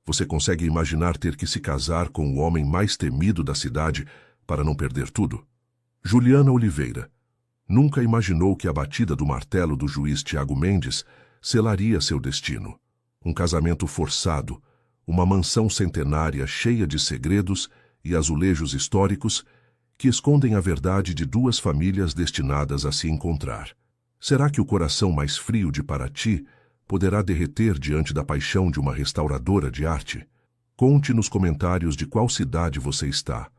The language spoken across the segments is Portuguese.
Você consegue imaginar ter que se casar com o homem mais temido da cidade para não perder tudo? Juliana Oliveira nunca imaginou que a batida do martelo do juiz Tiago Mendes selaria seu destino. Um casamento forçado, uma mansão centenária cheia de segredos e azulejos históricos que escondem a verdade de duas famílias destinadas a se encontrar. Será que o coração mais frio de Paraty poderá derreter diante da paixão de uma restauradora de arte? Conte nos comentários de qual cidade você está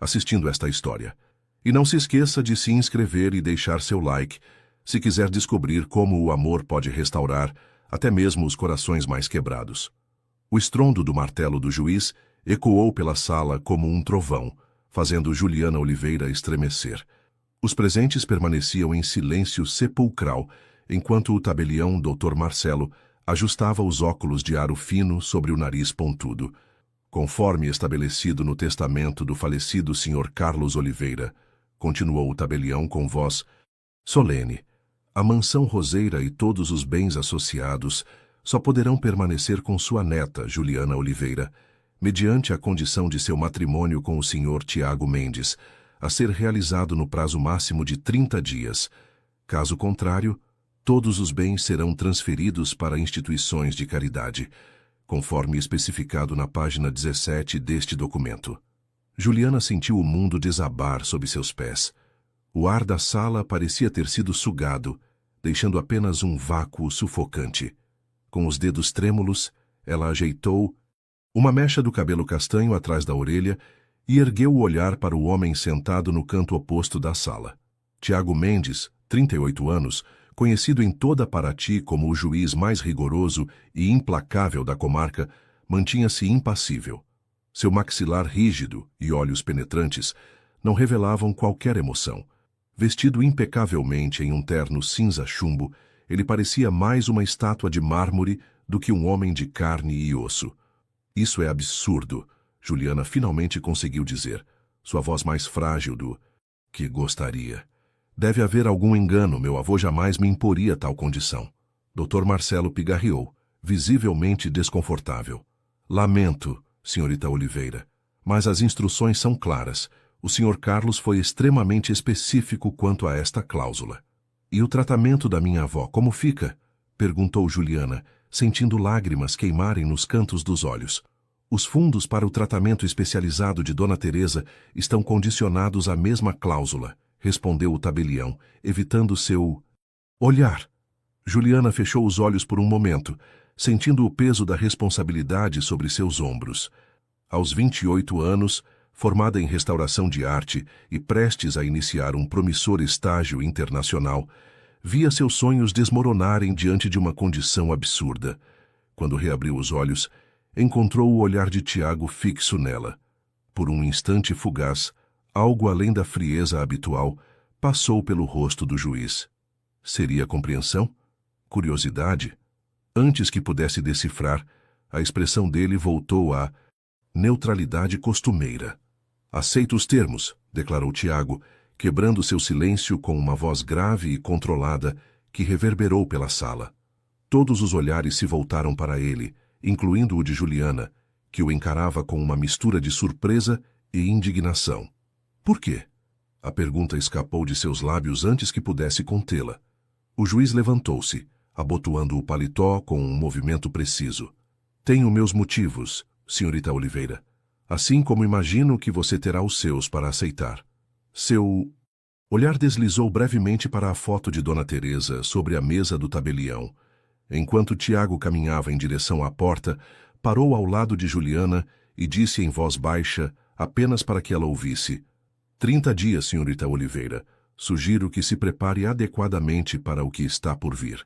assistindo esta história. E não se esqueça de se inscrever e deixar seu like se quiser descobrir como o amor pode restaurar até mesmo os corações mais quebrados. O estrondo do martelo do juiz ecoou pela sala como um trovão, fazendo Juliana Oliveira estremecer. Os presentes permaneciam em silêncio sepulcral, enquanto o tabelião Dr. Marcelo ajustava os óculos de aro fino sobre o nariz pontudo. Conforme estabelecido no testamento do falecido Sr. Carlos Oliveira, continuou o tabelião com voz solene, a mansão Roseira e todos os bens associados só poderão permanecer com sua neta, Juliana Oliveira, mediante a condição de seu matrimônio com o Sr. Tiago Mendes, a ser realizado no prazo máximo de 30 dias. Caso contrário, todos os bens serão transferidos para instituições de caridade, conforme especificado na página 17 deste documento. Juliana sentiu o mundo desabar sob seus pés. O ar da sala parecia ter sido sugado, deixando apenas um vácuo sufocante. Com os dedos trêmulos, ela ajeitou uma mecha do cabelo castanho atrás da orelha e ergueu o olhar para o homem sentado no canto oposto da sala. Tiago Mendes, 38 anos, conhecido em toda Paraty como o juiz mais rigoroso e implacável da comarca, mantinha-se impassível. Seu maxilar rígido e olhos penetrantes não revelavam qualquer emoção. Vestido impecavelmente em um terno cinza chumbo, ele parecia mais uma estátua de mármore do que um homem de carne e osso. Isso é absurdo, Juliana finalmente conseguiu dizer, sua voz mais frágil do que gostaria. Deve haver algum engano, meu avô jamais me imporia tal condição. Dr. Marcelo pigarreou, visivelmente desconfortável. Lamento, senhorita Oliveira, mas as instruções são claras. O Sr. Carlos foi extremamente específico quanto a esta cláusula. E o tratamento da minha avó, como fica? Perguntou Juliana, sentindo lágrimas queimarem nos cantos dos olhos. Os fundos para o tratamento especializado de Dona Teresa estão condicionados à mesma cláusula, respondeu o tabelião, evitando seu olhar. Juliana fechou os olhos por um momento, sentindo o peso da responsabilidade sobre seus ombros. Aos 28 anos, formada em restauração de arte e prestes a iniciar um promissor estágio internacional, via seus sonhos desmoronarem diante de uma condição absurda. Quando reabriu os olhos, encontrou o olhar de Tiago fixo nela. Por um instante fugaz, algo além da frieza habitual passou pelo rosto do juiz. Seria compreensão? Curiosidade? Antes que pudesse decifrar, a expressão dele voltou à neutralidade costumeira. Aceito os termos, declarou Tiago, quebrando seu silêncio com uma voz grave e controlada que reverberou pela sala. Todos os olhares se voltaram para ele, incluindo o de Juliana, que o encarava com uma mistura de surpresa e indignação. Por quê? A pergunta escapou de seus lábios antes que pudesse contê-la. O juiz levantou-se, abotoando o paletó com um movimento preciso. Tenho meus motivos, senhorita Oliveira, assim como imagino que você terá os seus para aceitar. Seu olhar deslizou brevemente para a foto de Dona Teresa sobre a mesa do tabelião. Enquanto Tiago caminhava em direção à porta, parou ao lado de Juliana e disse em voz baixa, apenas para que ela ouvisse: 30 dias, senhorita Oliveira. Sugiro que se prepare adequadamente para o que está por vir.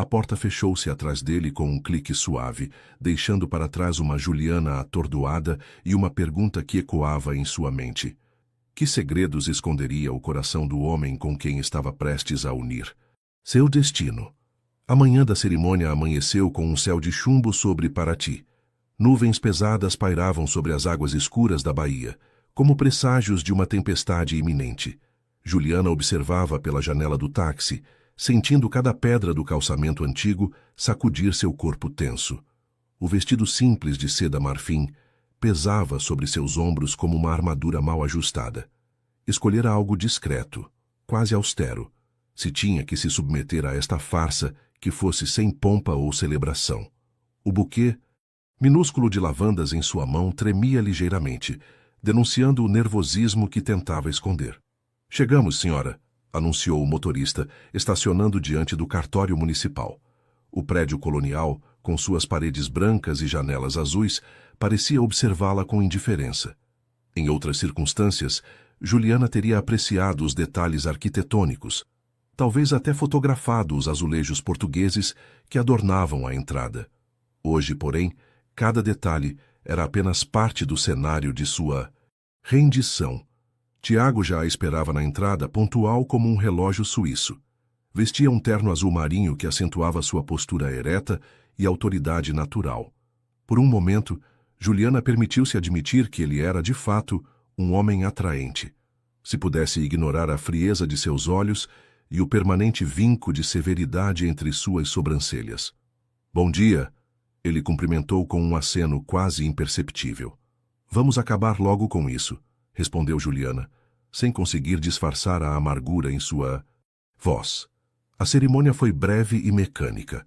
A porta fechou-se atrás dele com um clique suave, deixando para trás uma Juliana atordoada e uma pergunta que ecoava em sua mente. Que segredos esconderia o coração do homem com quem estava prestes a unir? Seu destino. A manhã da cerimônia amanheceu com um céu de chumbo sobre Paraty. Nuvens pesadas pairavam sobre as águas escuras da baía, como presságios de uma tempestade iminente. Juliana observava pela janela do táxi, sentindo cada pedra do calçamento antigo sacudir seu corpo tenso. O vestido simples de seda marfim pesava sobre seus ombros como uma armadura mal ajustada. Escolhera algo discreto, quase austero, se tinha que se submeter a esta farsa que fosse sem pompa ou celebração. O buquê, minúsculo de lavandas em sua mão, tremia ligeiramente, denunciando o nervosismo que tentava esconder. "Chegamos, senhora", anunciou o motorista, estacionando diante do cartório municipal. O prédio colonial, com suas paredes brancas e janelas azuis, parecia observá-la com indiferença. Em outras circunstâncias, Juliana teria apreciado os detalhes arquitetônicos, talvez até fotografado os azulejos portugueses que adornavam a entrada. Hoje, porém, cada detalhe era apenas parte do cenário de sua rendição. Tiago já a esperava na entrada, pontual como um relógio suíço. Vestia um terno azul marinho que acentuava sua postura ereta e autoridade natural. Por um momento, Juliana permitiu-se admitir que ele era, de fato, um homem atraente. Se pudesse ignorar a frieza de seus olhos e o permanente vinco de severidade entre suas sobrancelhas. "Bom dia", ele cumprimentou com um aceno quase imperceptível. "Vamos acabar logo com isso", respondeu Juliana, sem conseguir disfarçar a amargura em sua voz. A cerimônia foi breve e mecânica.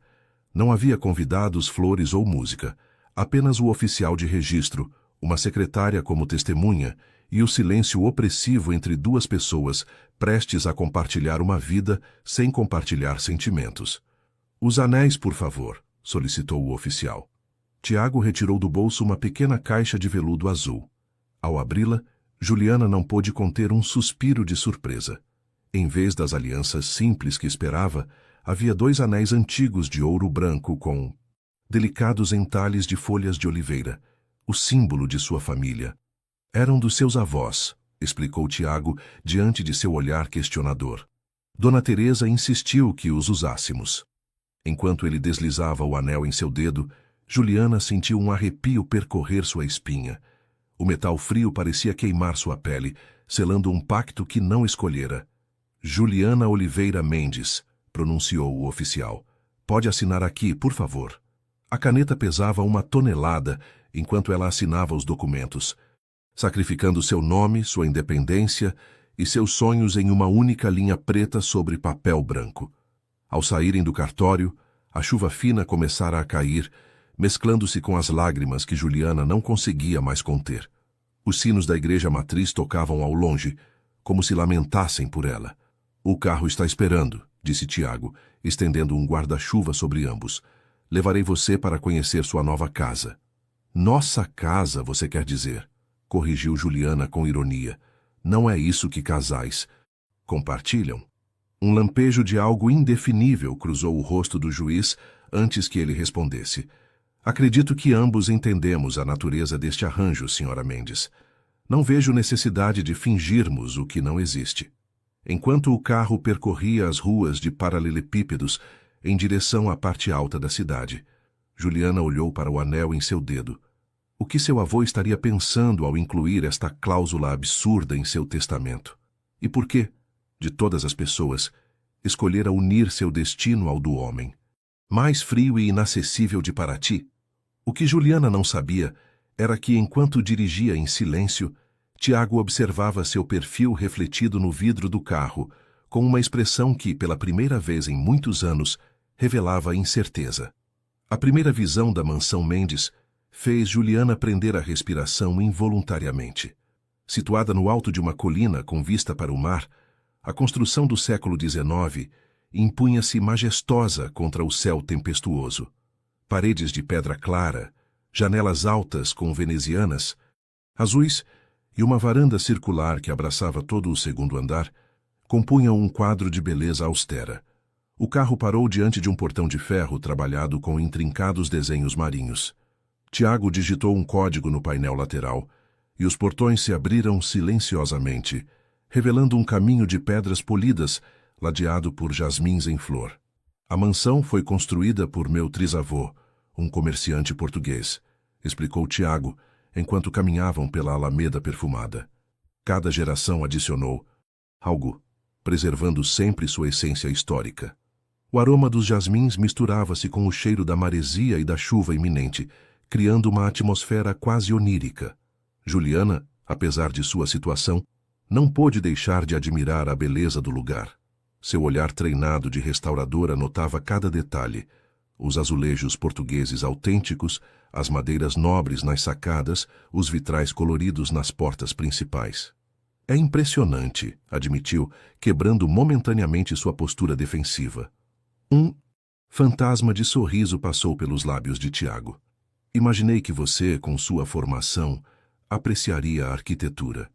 Não havia convidados, flores ou música, apenas o oficial de registro, uma secretária como testemunha e o silêncio opressivo entre duas pessoas prestes a compartilhar uma vida sem compartilhar sentimentos. "Os anéis, por favor", solicitou o oficial. Tiago retirou do bolso uma pequena caixa de veludo azul. Ao abri-la, Juliana não pôde conter um suspiro de surpresa. Em vez das alianças simples que esperava, havia 2 anéis antigos de ouro branco com delicados entalhes de folhas de oliveira, o símbolo de sua família. "Eram dos seus avós", explicou Tiago diante de seu olhar questionador. "Dona Teresa insistiu que os usássemos." Enquanto ele deslizava o anel em seu dedo, Juliana sentiu um arrepio percorrer sua espinha. O metal frio parecia queimar sua pele, selando um pacto que não escolhera. "Juliana Oliveira Mendes", pronunciou o oficial. "Pode assinar aqui, por favor." A caneta pesava 1 tonelada enquanto ela assinava os documentos, sacrificando seu nome, sua independência e seus sonhos em uma única linha preta sobre papel branco. Ao saírem do cartório, a chuva fina começara a cair, mesclando-se com as lágrimas que Juliana não conseguia mais conter. Os sinos da igreja matriz tocavam ao longe, como se lamentassem por ela. "O carro está esperando", disse Tiago, estendendo um guarda-chuva sobre ambos. "Levarei você para conhecer sua nova casa." "Nossa casa, você quer dizer?", corrigiu Juliana com ironia. "Não é isso que casais compartilham." Um lampejo de algo indefinível cruzou o rosto do juiz antes que ele respondesse. "Acredito que ambos entendemos a natureza deste arranjo, senhora Mendes. Não vejo necessidade de fingirmos o que não existe." Enquanto o carro percorria as ruas de paralelepípedos em direção à parte alta da cidade, Juliana olhou para o anel em seu dedo. O que seu avô estaria pensando ao incluir esta cláusula absurda em seu testamento? E por que, de todas as pessoas, escolhera unir seu destino ao do homem? Mais frio e inacessível de Paraty? O que Juliana não sabia era que, enquanto dirigia em silêncio, Tiago observava seu perfil refletido no vidro do carro, com uma expressão que, pela primeira vez em muitos anos, revelava incerteza. A primeira visão da mansão Mendes fez Juliana prender a respiração involuntariamente. Situada no alto de uma colina com vista para o mar, a construção do século XIX impunha-se majestosa contra o céu tempestuoso. Paredes de pedra clara, janelas altas com venezianas, azuis e uma varanda circular que abraçava todo o segundo andar, compunham um quadro de beleza austera. O carro parou diante de um portão de ferro trabalhado com intrincados desenhos marinhos. Tiago digitou um código no painel lateral, e os portões se abriram silenciosamente, revelando um caminho de pedras polidas, ladeado por jasmins em flor. "A mansão foi construída por meu trisavô, um comerciante português", explicou Tiago, enquanto caminhavam pela alameda perfumada. Cada geração adicionou algo, preservando sempre sua essência histórica. O aroma dos jasmins misturava-se com o cheiro da maresia e da chuva iminente, criando uma atmosfera quase onírica. Juliana, apesar de sua situação, não pôde deixar de admirar a beleza do lugar. Seu olhar treinado de restauradora notava cada detalhe: os azulejos portugueses autênticos, as madeiras nobres nas sacadas, os vitrais coloridos nas portas principais. É impressionante, admitiu, quebrando momentaneamente sua postura defensiva. Um fantasma de sorriso passou pelos lábios de Tiago. Imaginei que você, com sua formação, apreciaria a arquitetura.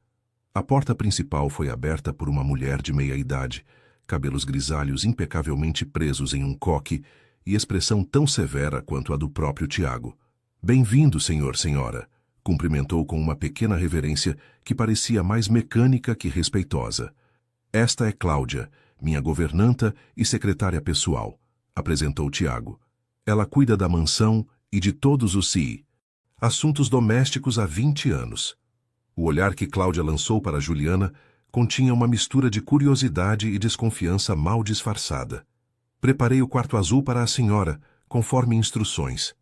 A porta principal foi aberta por uma mulher de meia-idade, cabelos grisalhos impecavelmente presos em um coque e expressão tão severa quanto a do próprio Tiago. Bem-vindo, senhora, cumprimentou com uma pequena reverência que parecia mais mecânica que respeitosa. Esta é Cláudia, minha governanta e secretária pessoal, apresentou Tiago. Ela cuida da mansão e de todos os assuntos domésticos há 20 anos. O olhar que Cláudia lançou para Juliana continha uma mistura de curiosidade e desconfiança mal disfarçada. Preparei o quarto azul para a senhora, conforme instruções.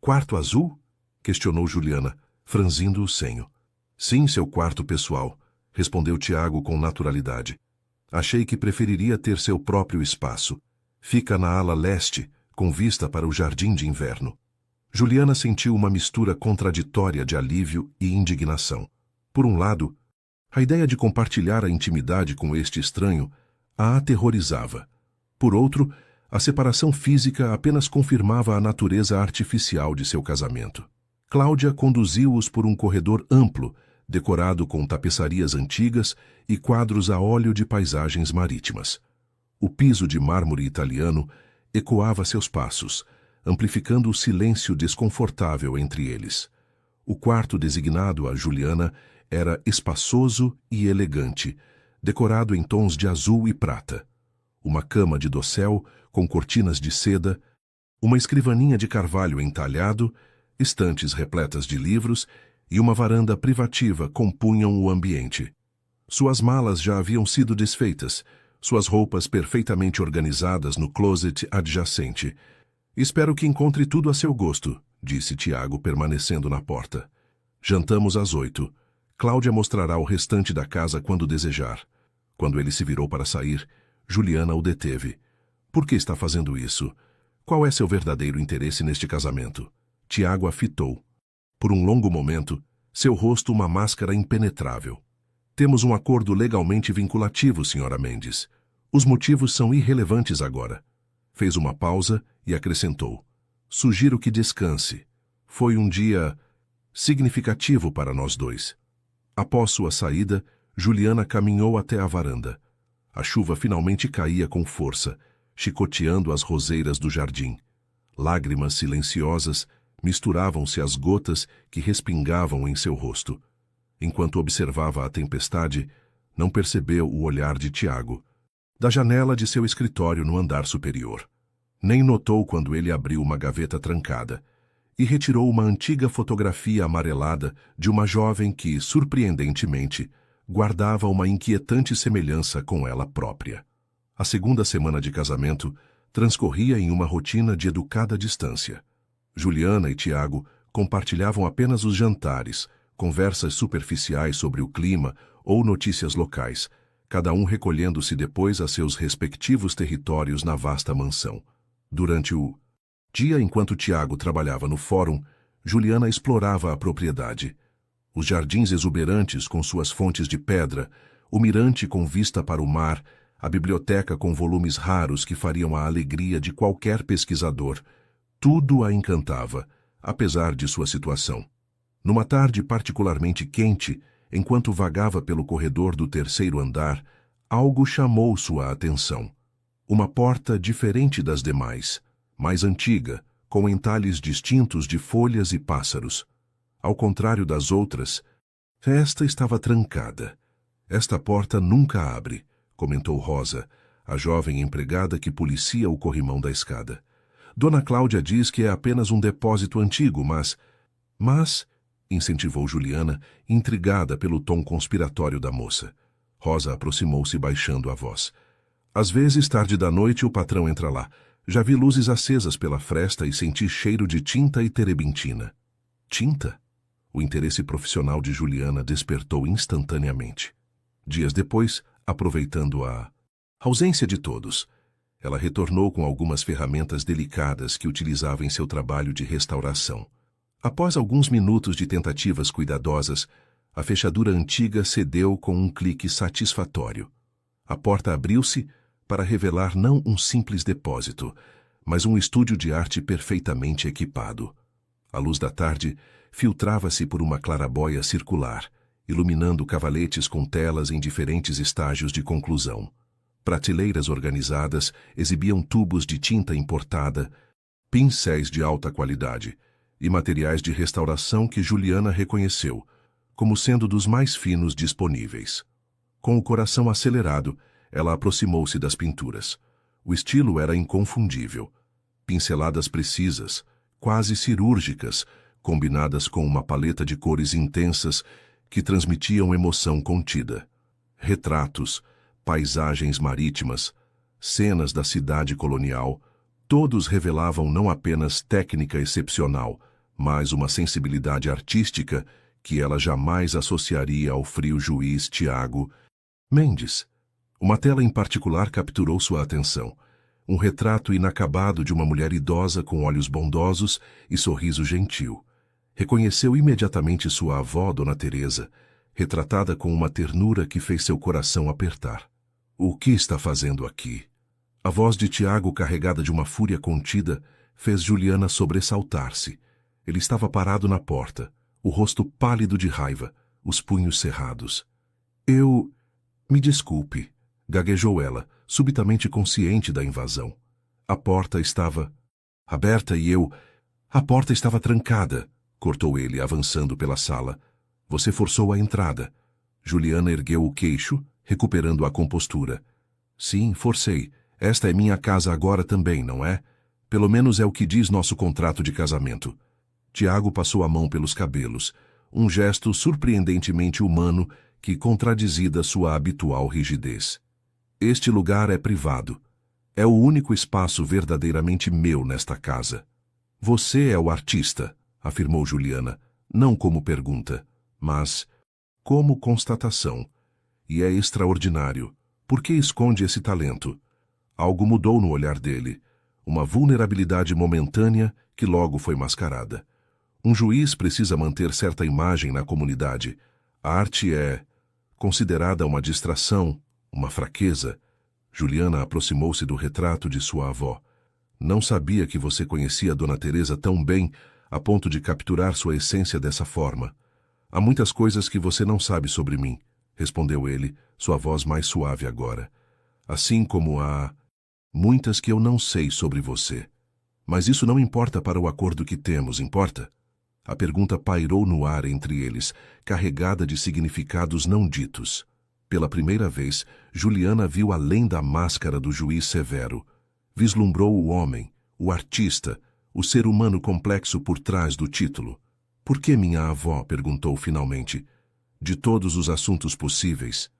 Quarto azul? Questionou Juliana, franzindo o senho. Sim, seu quarto pessoal, respondeu Tiago com naturalidade. Achei que preferiria ter seu próprio espaço. Fica na ala leste, com vista para o jardim de inverno. Juliana sentiu uma mistura contraditória de alívio e indignação. Por um lado, a ideia de compartilhar a intimidade com este estranho a aterrorizava. Por outro, a separação física apenas confirmava a natureza artificial de seu casamento. Cláudia conduziu-os por um corredor amplo, decorado com tapeçarias antigas e quadros a óleo de paisagens marítimas. O piso de mármore italiano ecoava seus passos, amplificando o silêncio desconfortável entre eles. O quarto designado a Juliana era espaçoso e elegante, decorado em tons de azul e prata. Uma cama de dossel com cortinas de seda, uma escrivaninha de carvalho entalhado, estantes repletas de livros e uma varanda privativa compunham o ambiente. Suas malas já haviam sido desfeitas, suas roupas perfeitamente organizadas no closet adjacente. Espero que encontre tudo a seu gosto, disse Tiago, permanecendo na porta. Jantamos às 8. Cláudia mostrará o restante da casa quando desejar. Quando ele se virou para sair, Juliana o deteve. Por que está fazendo isso? Qual é seu verdadeiro interesse neste casamento? Tiago a fitou. Por um longo momento, seu rosto uma máscara impenetrável. Temos um acordo legalmente vinculativo, senhora Mendes. Os motivos são irrelevantes agora. Fez uma pausa e acrescentou. Sugiro que descanse. Foi um dia significativo para nós dois. Após sua saída, Juliana caminhou até a varanda. A chuva finalmente caía com força, chicoteando as roseiras do jardim. Lágrimas silenciosas misturavam-se às gotas que respingavam em seu rosto. Enquanto observava a tempestade, não percebeu o olhar de Tiago, da janela de seu escritório no andar superior. Nem notou quando ele abriu uma gaveta trancada e retirou uma antiga fotografia amarelada de uma jovem que, surpreendentemente, guardava uma inquietante semelhança com ela própria. A segunda semana de casamento transcorria em uma rotina de educada distância. Juliana e Tiago compartilhavam apenas os jantares, conversas superficiais sobre o clima ou notícias locais, cada um recolhendo-se depois a seus respectivos territórios na vasta mansão. Durante o dia, enquanto Tiago trabalhava no fórum, Juliana explorava a propriedade. Os jardins exuberantes com suas fontes de pedra, o mirante com vista para o mar, a biblioteca com volumes raros que fariam a alegria de qualquer pesquisador, tudo a encantava, apesar de sua situação. Numa tarde particularmente quente, enquanto vagava pelo corredor do terceiro andar, algo chamou sua atenção. Uma porta diferente das demais, mais antiga, com entalhes distintos de folhas e pássaros. Ao contrário das outras, esta estava trancada. Esta porta nunca abre, comentou Rosa, a jovem empregada que policia o corrimão da escada. Dona Cláudia diz que é apenas um depósito antigo, mas, incentivou Juliana, intrigada pelo tom conspiratório da moça. Rosa aproximou-se baixando a voz. Às vezes, tarde da noite, o patrão entra lá. Já vi luzes acesas pela fresta e senti cheiro de tinta e terebintina. Tinta? O interesse profissional de Juliana despertou instantaneamente. Dias depois, aproveitando a ausência de todos, ela retornou com algumas ferramentas delicadas que utilizava em seu trabalho de restauração. Após alguns minutos de tentativas cuidadosas, a fechadura antiga cedeu com um clique satisfatório. A porta abriu-se para revelar não um simples depósito, mas um estúdio de arte perfeitamente equipado. A luz da tarde filtrava-se por uma clarabóia circular, iluminando cavaletes com telas em diferentes estágios de conclusão. Prateleiras organizadas exibiam tubos de tinta importada, pincéis de alta qualidade e materiais de restauração que Juliana reconheceu como sendo dos mais finos disponíveis. Com o coração acelerado, ela aproximou-se das pinturas. O estilo era inconfundível. Pinceladas precisas, quase cirúrgicas, combinadas com uma paleta de cores intensas que transmitiam emoção contida. Retratos, paisagens marítimas, cenas da cidade colonial, todos revelavam não apenas técnica excepcional, mas uma sensibilidade artística que ela jamais associaria ao frio juiz Tiago Mendes. Uma tela em particular capturou sua atenção. Um retrato inacabado de uma mulher idosa com olhos bondosos e sorriso gentil. Reconheceu imediatamente sua avó, Dona Teresa, retratada com uma ternura que fez seu coração apertar. O que está fazendo aqui? A voz de Tiago, carregada de uma fúria contida, fez Juliana sobressaltar-se. Ele estava parado na porta, o rosto pálido de raiva, os punhos cerrados. Me desculpe, gaguejou ela, subitamente consciente da invasão. A porta estava aberta e A porta estava trancada, cortou ele, avançando pela sala. Você forçou a entrada. Juliana ergueu o queixo, recuperando a compostura. Sim, forcei. Esta é minha casa agora também, não é? Pelo menos é o que diz nosso contrato de casamento. Tiago passou a mão pelos cabelos, um gesto surpreendentemente humano que contradizia sua habitual rigidez. Este lugar é privado. É o único espaço verdadeiramente meu nesta casa. Você é o artista, afirmou Juliana, não como pergunta, mas como constatação. E é extraordinário. Por que esconde esse talento? Algo mudou no olhar dele, uma vulnerabilidade momentânea que logo foi mascarada. Um juiz precisa manter certa imagem na comunidade. A arte é considerada uma distração, uma fraqueza. Juliana aproximou-se do retrato de sua avó. Não sabia que você conhecia Dona Teresa tão bem a ponto de capturar sua essência dessa forma. Há muitas coisas que você não sabe sobre mim, respondeu ele, sua voz mais suave agora. Assim como há muitas que eu não sei sobre você. Mas isso não importa para o acordo que temos, importa? A pergunta pairou no ar entre eles, carregada de significados não ditos. Pela primeira vez, Juliana viu além da máscara do juiz severo. Vislumbrou o homem, o artista, o ser humano complexo por trás do título. Por que minha avó? Perguntou finalmente. De todos os assuntos possíveis.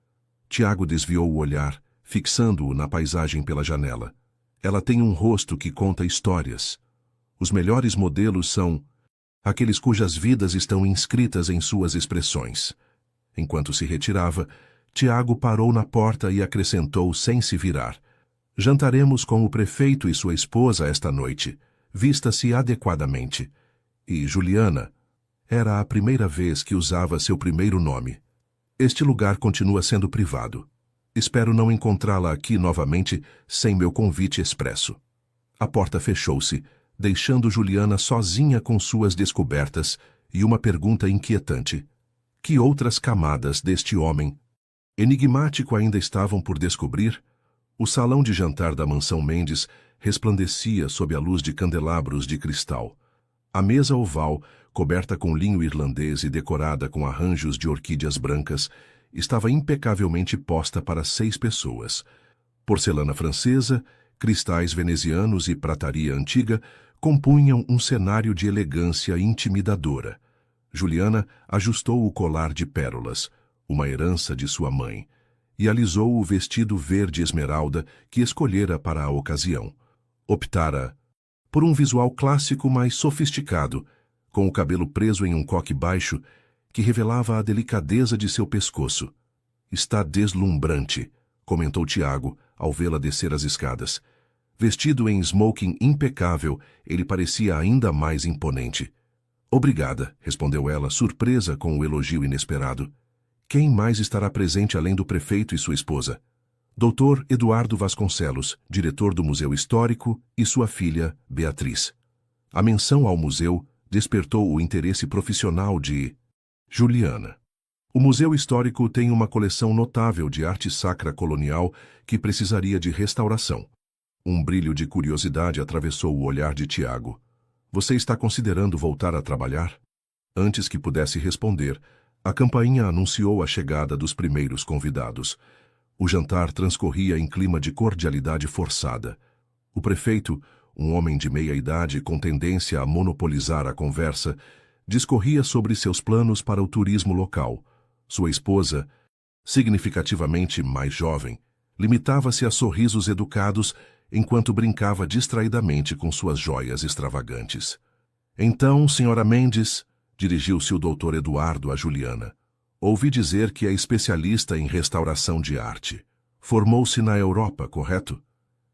Tiago desviou o olhar, fixando-o na paisagem pela janela. Ela tem um rosto que conta histórias. Os melhores modelos são aqueles cujas vidas estão inscritas em suas expressões. Enquanto se retirava, Tiago parou na porta e acrescentou sem se virar. Jantaremos com o prefeito e sua esposa esta noite. Vista-se adequadamente. E Juliana era a primeira vez que usava seu primeiro nome. Este lugar continua sendo privado. Espero não encontrá-la aqui novamente sem meu convite expresso. A porta fechou-se, deixando Juliana sozinha com suas descobertas e uma pergunta inquietante. Que outras camadas deste homem enigmático ainda estavam por descobrir? O salão de jantar da mansão Mendes resplandecia sob a luz de candelabros de cristal. A mesa oval, coberta com linho irlandês e decorada com arranjos de orquídeas brancas, estava impecavelmente posta para 6 pessoas. Porcelana francesa, cristais venezianos e prataria antiga compunham um cenário de elegância intimidadora. Juliana ajustou o colar de pérolas, uma herança de sua mãe, e alisou o vestido verde esmeralda que escolhera para a ocasião. Optara por um visual clássico mais sofisticado, com o cabelo preso em um coque baixo que revelava a delicadeza de seu pescoço. Está deslumbrante, comentou Tiago ao vê-la descer as escadas. Vestido em smoking impecável, ele parecia ainda mais imponente. Obrigada, respondeu ela, surpresa com o elogio inesperado. Quem mais estará presente além do prefeito e sua esposa? Dr. Eduardo Vasconcelos, diretor do Museu Histórico, e sua filha, Beatriz. A menção ao museu despertou o interesse profissional de Juliana. O Museu Histórico tem uma coleção notável de arte sacra colonial que precisaria de restauração. Um brilho de curiosidade atravessou o olhar de Tiago. Você está considerando voltar a trabalhar? Antes que pudesse responder, a campainha anunciou a chegada dos primeiros convidados. O jantar transcorria em clima de cordialidade forçada. O prefeito, um homem de meia-idade com tendência a monopolizar a conversa, discorria sobre seus planos para o turismo local. Sua esposa, significativamente mais jovem, limitava-se a sorrisos educados enquanto brincava distraidamente com suas joias extravagantes. Então, senhora Mendes, dirigiu-se o doutor Eduardo a Juliana. Ouvi dizer que é especialista em restauração de arte. Formou-se na Europa, correto?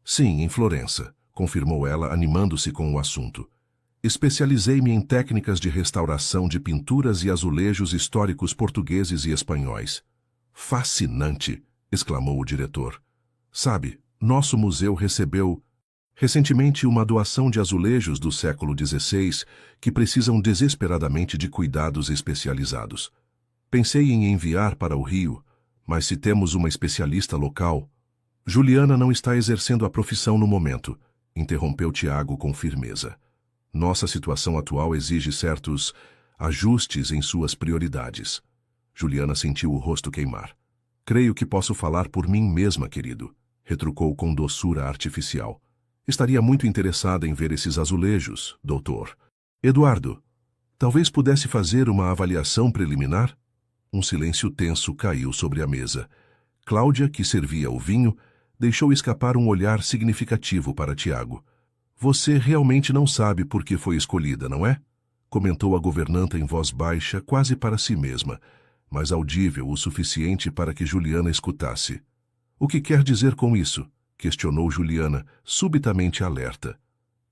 Sim, em Florença, confirmou ela, animando-se com o assunto. Especializei-me em técnicas de restauração de pinturas e azulejos históricos portugueses e espanhóis. Fascinante, exclamou o diretor. Sabe, nosso museu recebeu recentemente uma doação de azulejos do século XVI que precisam desesperadamente de cuidados especializados. Pensei em enviar para o Rio, mas se temos uma especialista local... Juliana não está exercendo a profissão no momento, interrompeu Tiago com firmeza. Nossa situação atual exige certos ajustes em suas prioridades. Juliana sentiu o rosto queimar. Creio que posso falar por mim mesma, querido, retrucou com doçura artificial. Estaria muito interessada em ver esses azulejos, doutor. Eduardo, talvez pudesse fazer uma avaliação preliminar? Um silêncio tenso caiu sobre a mesa. Cláudia, que servia o vinho, deixou escapar um olhar significativo para Tiago. Você realmente não sabe por que foi escolhida, não é? Comentou a governanta em voz baixa, quase para si mesma, mas audível o suficiente para que Juliana escutasse. O que quer dizer com isso? Questionou Juliana, subitamente alerta.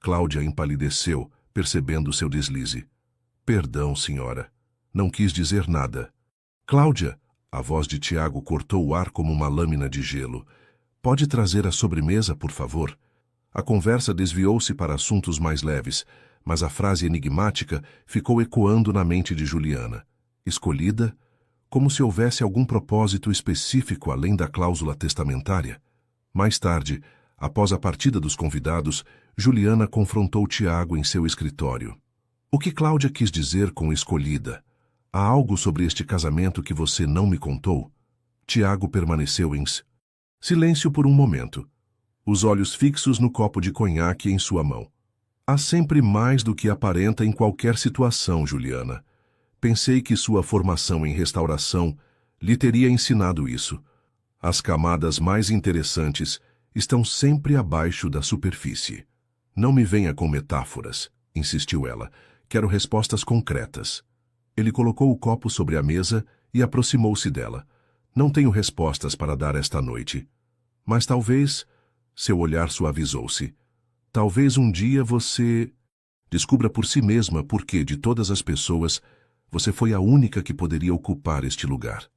Cláudia empalideceu, percebendo seu deslize. Perdão, senhora. Não quis dizer nada. Cláudia, a voz de Tiago cortou o ar como uma lâmina de gelo. Pode trazer a sobremesa, por favor? A conversa desviou-se para assuntos mais leves, mas a frase enigmática ficou ecoando na mente de Juliana. Escolhida? Como se houvesse algum propósito específico além da cláusula testamentária? Mais tarde, após a partida dos convidados, Juliana confrontou Tiago em seu escritório. O que Cláudia quis dizer com escolhida? Há algo sobre este casamento que você não me contou? Tiago permaneceu em silêncio por um momento, os olhos fixos no copo de conhaque em sua mão. Há sempre mais do que aparenta em qualquer situação, Juliana. Pensei que sua formação em restauração lhe teria ensinado isso. As camadas mais interessantes estão sempre abaixo da superfície. Não me venha com metáforas, insistiu ela. Quero respostas concretas. Ele colocou o copo sobre a mesa e aproximou-se dela. Não tenho respostas para dar esta noite. Mas talvez... Seu olhar suavizou-se. Talvez um dia você descubra por si mesma por que, de todas as pessoas, você foi a única que poderia ocupar este lugar.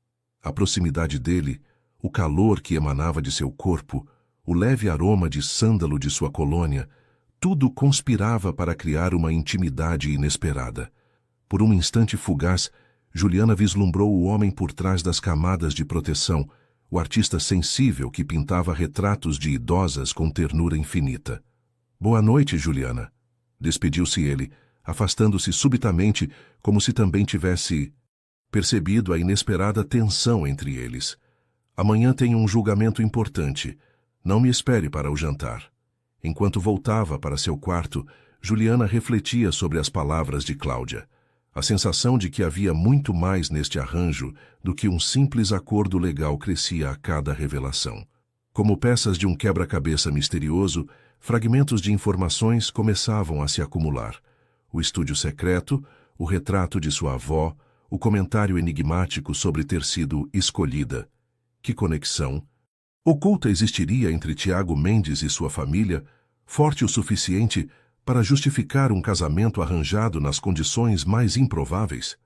A proximidade dele, o calor que emanava de seu corpo, o leve aroma de sândalo de sua colônia, tudo conspirava para criar uma intimidade inesperada. Por um instante fugaz, Juliana vislumbrou o homem por trás das camadas de proteção, o artista sensível que pintava retratos de idosas com ternura infinita. Boa noite, Juliana. Despediu-se ele, afastando-se subitamente, como se também tivesse percebido a inesperada tensão entre eles. Amanhã tenho um julgamento importante. Não me espere para o jantar. Enquanto voltava para seu quarto, Juliana refletia sobre as palavras de Cláudia. A sensação de que havia muito mais neste arranjo do que um simples acordo legal crescia a cada revelação. Como peças de um quebra-cabeça misterioso, fragmentos de informações começavam a se acumular. O estúdio secreto, o retrato de sua avó, o comentário enigmático sobre ter sido escolhida. Que conexão oculta existiria entre Tiago Mendes e sua família, forte o suficiente para justificar um casamento arranjado nas condições mais improváveis?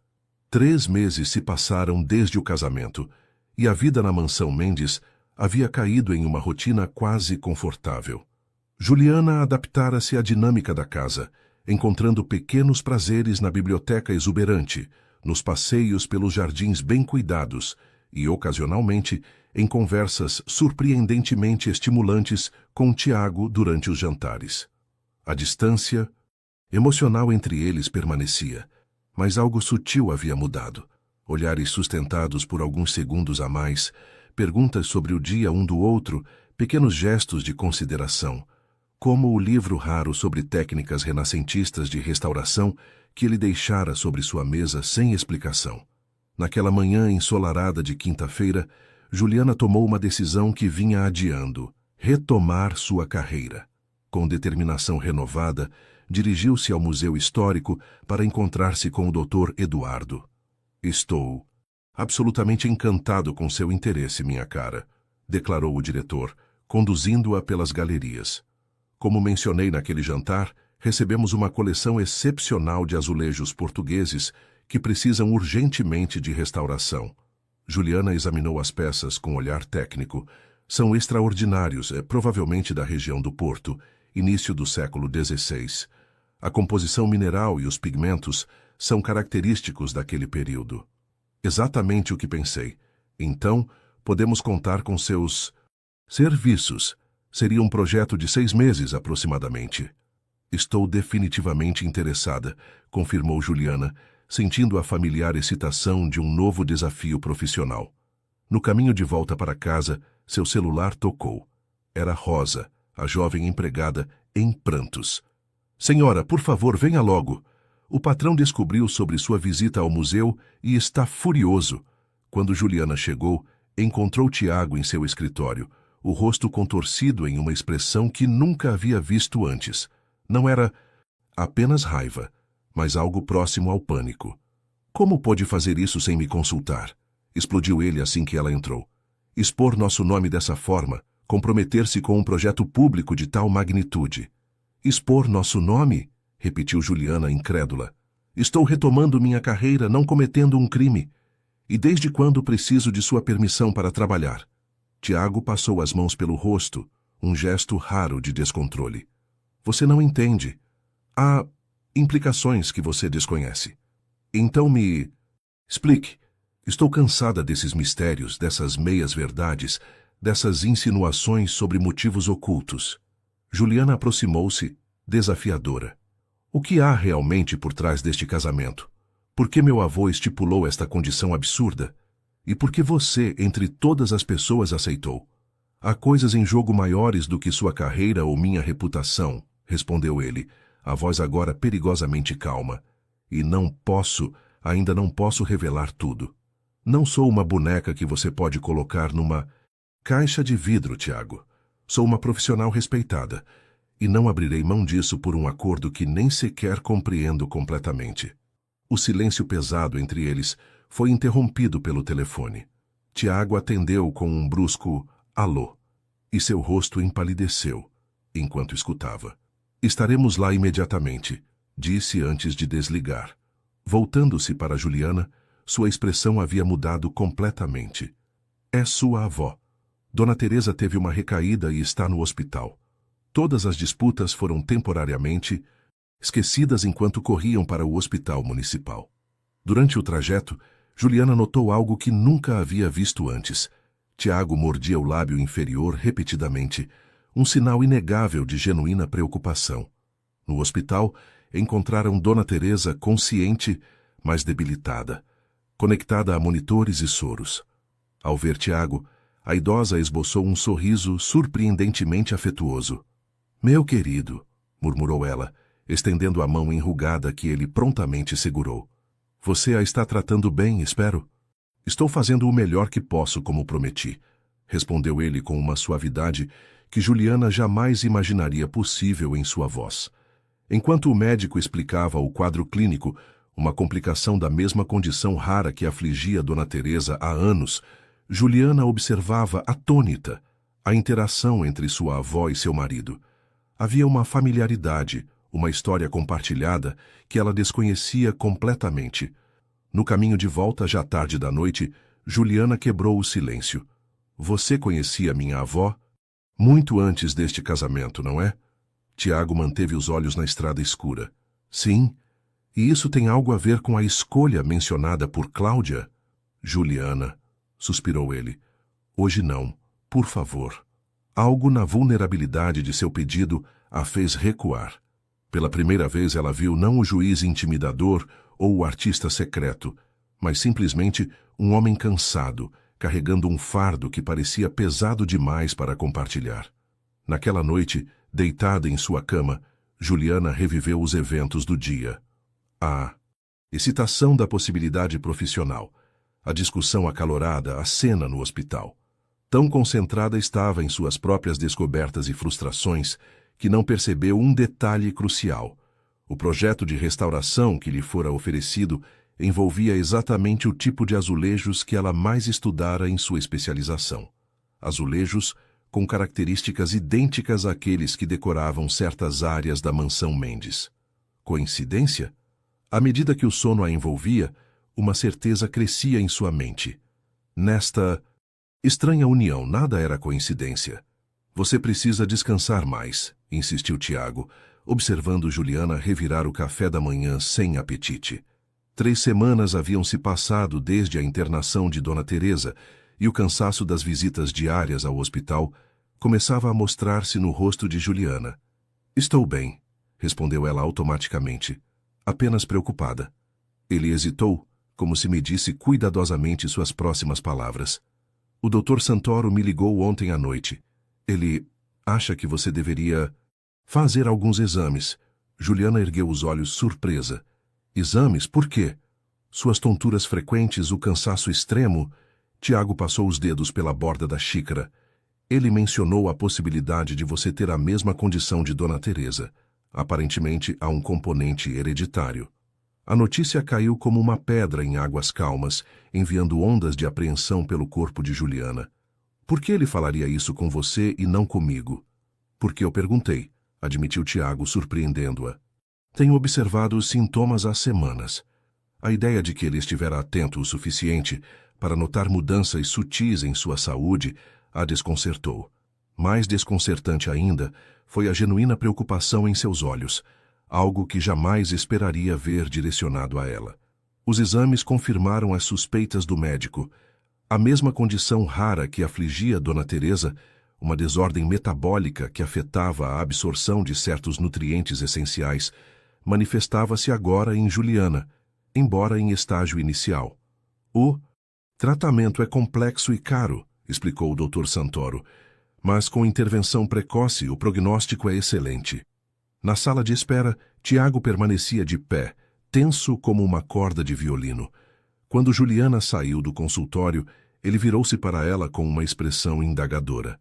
3 meses se passaram desde o casamento, e a vida na mansão Mendes havia caído em uma rotina quase confortável. Juliana adaptara-se à dinâmica da casa, encontrando pequenos prazeres na biblioteca exuberante, nos passeios pelos jardins bem cuidados e, ocasionalmente, em conversas surpreendentemente estimulantes com Tiago durante os jantares. A distância emocional entre eles permanecia, mas algo sutil havia mudado. Olhares sustentados por alguns segundos a mais, perguntas sobre o dia um do outro, pequenos gestos de consideração, como o livro raro sobre técnicas renascentistas de restauração que ele deixara sobre sua mesa sem explicação. Naquela manhã ensolarada de quinta-feira, Juliana tomou uma decisão que vinha adiando: retomar sua carreira. Com determinação renovada, dirigiu-se ao Museu Histórico para encontrar-se com o Dr. Eduardo. Estou absolutamente encantado com seu interesse, minha cara, declarou o diretor, conduzindo-a pelas galerias. Como mencionei naquele jantar, recebemos uma coleção excepcional de azulejos portugueses que precisam urgentemente de restauração. Juliana examinou as peças com olhar técnico. São extraordinários, provavelmente da região do Porto, início do século XVI. A composição mineral e os pigmentos são característicos daquele período. Exatamente o que pensei. Então, podemos contar com seus serviços. Seria um projeto de 6 meses, aproximadamente. Estou definitivamente interessada, confirmou Juliana, sentindo a familiar excitação de um novo desafio profissional. No caminho de volta para casa, seu celular tocou. Era Rosa, a jovem empregada, em prantos. Senhora, por favor, venha logo. O patrão descobriu sobre sua visita ao museu e está furioso. Quando Juliana chegou, encontrou Tiago em seu escritório, o rosto contorcido em uma expressão que nunca havia visto antes. Não era apenas raiva, mas algo próximo ao pânico. Como pôde fazer isso sem me consultar? Explodiu ele assim que ela entrou. Expor nosso nome dessa forma, comprometer-se com um projeto público de tal magnitude. Expor nosso nome? Repetiu Juliana, incrédula. Estou retomando minha carreira, não cometendo um crime. E desde quando preciso de sua permissão para trabalhar? Tiago passou as mãos pelo rosto, um gesto raro de descontrole. Você não entende. Há implicações que você desconhece. Então me explique. Estou cansada desses mistérios, dessas meias-verdades, dessas insinuações sobre motivos ocultos. Juliana aproximou-se, desafiadora. O que há realmente por trás deste casamento? Por que meu avô estipulou esta condição absurda? E por que você, entre todas as pessoas, aceitou? Há coisas em jogo maiores do que sua carreira ou minha reputação, respondeu ele, a voz agora perigosamente calma. E ainda não posso revelar tudo. Não sou uma boneca que você pode colocar numa caixa de vidro, Tiago. Sou uma profissional respeitada, e não abrirei mão disso por um acordo que nem sequer compreendo completamente. O silêncio pesado entre eles foi interrompido pelo telefone. Tiago atendeu com um brusco alô, e seu rosto empalideceu, enquanto escutava. Estaremos lá imediatamente, disse antes de desligar. Voltando-se para Juliana, sua expressão havia mudado completamente. É sua avó. Dona Teresa teve uma recaída e está no hospital. Todas as disputas foram temporariamente esquecidas enquanto corriam para o hospital municipal. Durante o trajeto, Juliana notou algo que nunca havia visto antes. Tiago mordia o lábio inferior repetidamente, um sinal inegável de genuína preocupação. No hospital, encontraram Dona Teresa consciente, mas debilitada, conectada a monitores e soros. Ao ver Tiago, a idosa esboçou um sorriso surpreendentemente afetuoso. Meu querido, murmurou ela, estendendo a mão enrugada que ele prontamente segurou. Você a está tratando bem, espero? Estou fazendo o melhor que posso, como prometi, respondeu ele com uma suavidade que Juliana jamais imaginaria possível em sua voz. Enquanto o médico explicava o quadro clínico, uma complicação da mesma condição rara que afligia Dona Teresa há anos, Juliana observava atônita a interação entre sua avó e seu marido. Havia uma familiaridade, uma história compartilhada que ela desconhecia completamente. No caminho de volta, já tarde da noite, Juliana quebrou o silêncio. Você conhecia minha avó? Muito antes deste casamento, não é? Tiago manteve os olhos na estrada escura. Sim. E isso tem algo a ver com a escolha mencionada por Cláudia? Juliana, suspirou ele. Hoje não, por favor. Algo na vulnerabilidade de seu pedido a fez recuar. Pela primeira vez ela viu não o juiz intimidador ou o artista secreto, mas simplesmente um homem cansado, carregando um fardo que parecia pesado demais para compartilhar. Naquela noite, deitada em sua cama, Juliana reviveu os eventos do dia. A excitação da possibilidade profissional, a discussão acalorada, a cena no hospital. Tão concentrada estava em suas próprias descobertas e frustrações que não percebeu um detalhe crucial. O projeto de restauração que lhe fora oferecido envolvia exatamente o tipo de azulejos que ela mais estudara em sua especialização. Azulejos com características idênticas àqueles que decoravam certas áreas da mansão Mendes. Coincidência? À medida que o sono a envolvia, uma certeza crescia em sua mente. Nesta estranha união, nada era coincidência. Você precisa descansar mais, insistiu Tiago, observando Juliana revirar o café da manhã sem apetite. 3 semanas haviam se passado desde a internação de Dona Teresa e o cansaço das visitas diárias ao hospital começava a mostrar-se no rosto de Juliana. Estou bem, respondeu ela automaticamente, apenas preocupada. Ele hesitou, como se medisse cuidadosamente suas próximas palavras. O Dr. Santoro me ligou ontem à noite. Ele acha que você deveria fazer alguns exames. Juliana ergueu os olhos surpresa. Exames? Por quê? Suas tonturas frequentes, o cansaço extremo. Tiago passou os dedos pela borda da xícara. Ele mencionou a possibilidade de você ter a mesma condição de Dona Teresa. Aparentemente, há um componente hereditário. A notícia caiu como uma pedra em águas calmas, enviando ondas de apreensão pelo corpo de Juliana. Por que ele falaria isso com você e não comigo? Porque eu perguntei, admitiu Tiago, surpreendendo-a. Tenho observado os sintomas há semanas. A ideia de que ele estivera atento o suficiente para notar mudanças sutis em sua saúde a desconcertou. Mais desconcertante ainda foi a genuína preocupação em seus olhos, algo que jamais esperaria ver direcionado a ela. Os exames confirmaram as suspeitas do médico. A mesma condição rara que afligia Dona Teresa, uma desordem metabólica que afetava a absorção de certos nutrientes essenciais, manifestava-se agora em Juliana, embora em estágio inicial. O tratamento é complexo e caro, explicou o Dr. Santoro, mas com intervenção precoce o prognóstico é excelente. Na sala de espera, Tiago permanecia de pé, tenso como uma corda de violino. Quando Juliana saiu do consultório, ele virou-se para ela com uma expressão indagadora.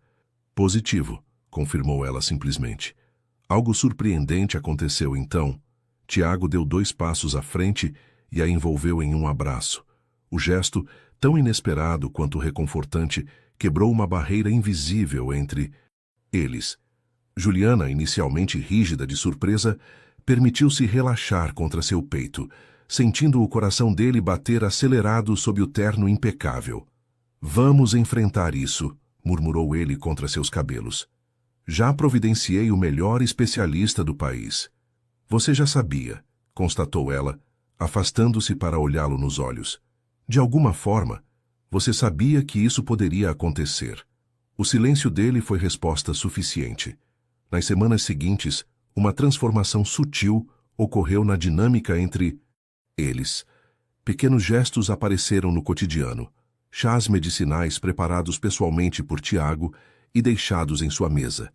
Positivo, confirmou ela simplesmente. Algo surpreendente aconteceu então. Tiago deu 2 passos à frente e a envolveu em um abraço. O gesto, tão inesperado quanto reconfortante, quebrou uma barreira invisível entre eles. Juliana, inicialmente rígida de surpresa, permitiu-se relaxar contra seu peito, sentindo o coração dele bater acelerado sob o terno impecável. Vamos enfrentar isso, murmurou ele contra seus cabelos. Já providenciei o melhor especialista do país. Você já sabia, constatou ela, afastando-se para olhá-lo nos olhos. De alguma forma, você sabia que isso poderia acontecer. O silêncio dele foi resposta suficiente. Nas semanas seguintes, uma transformação sutil ocorreu na dinâmica entre eles. Pequenos gestos apareceram no cotidiano. Chás medicinais preparados pessoalmente por Tiago e deixados em sua mesa.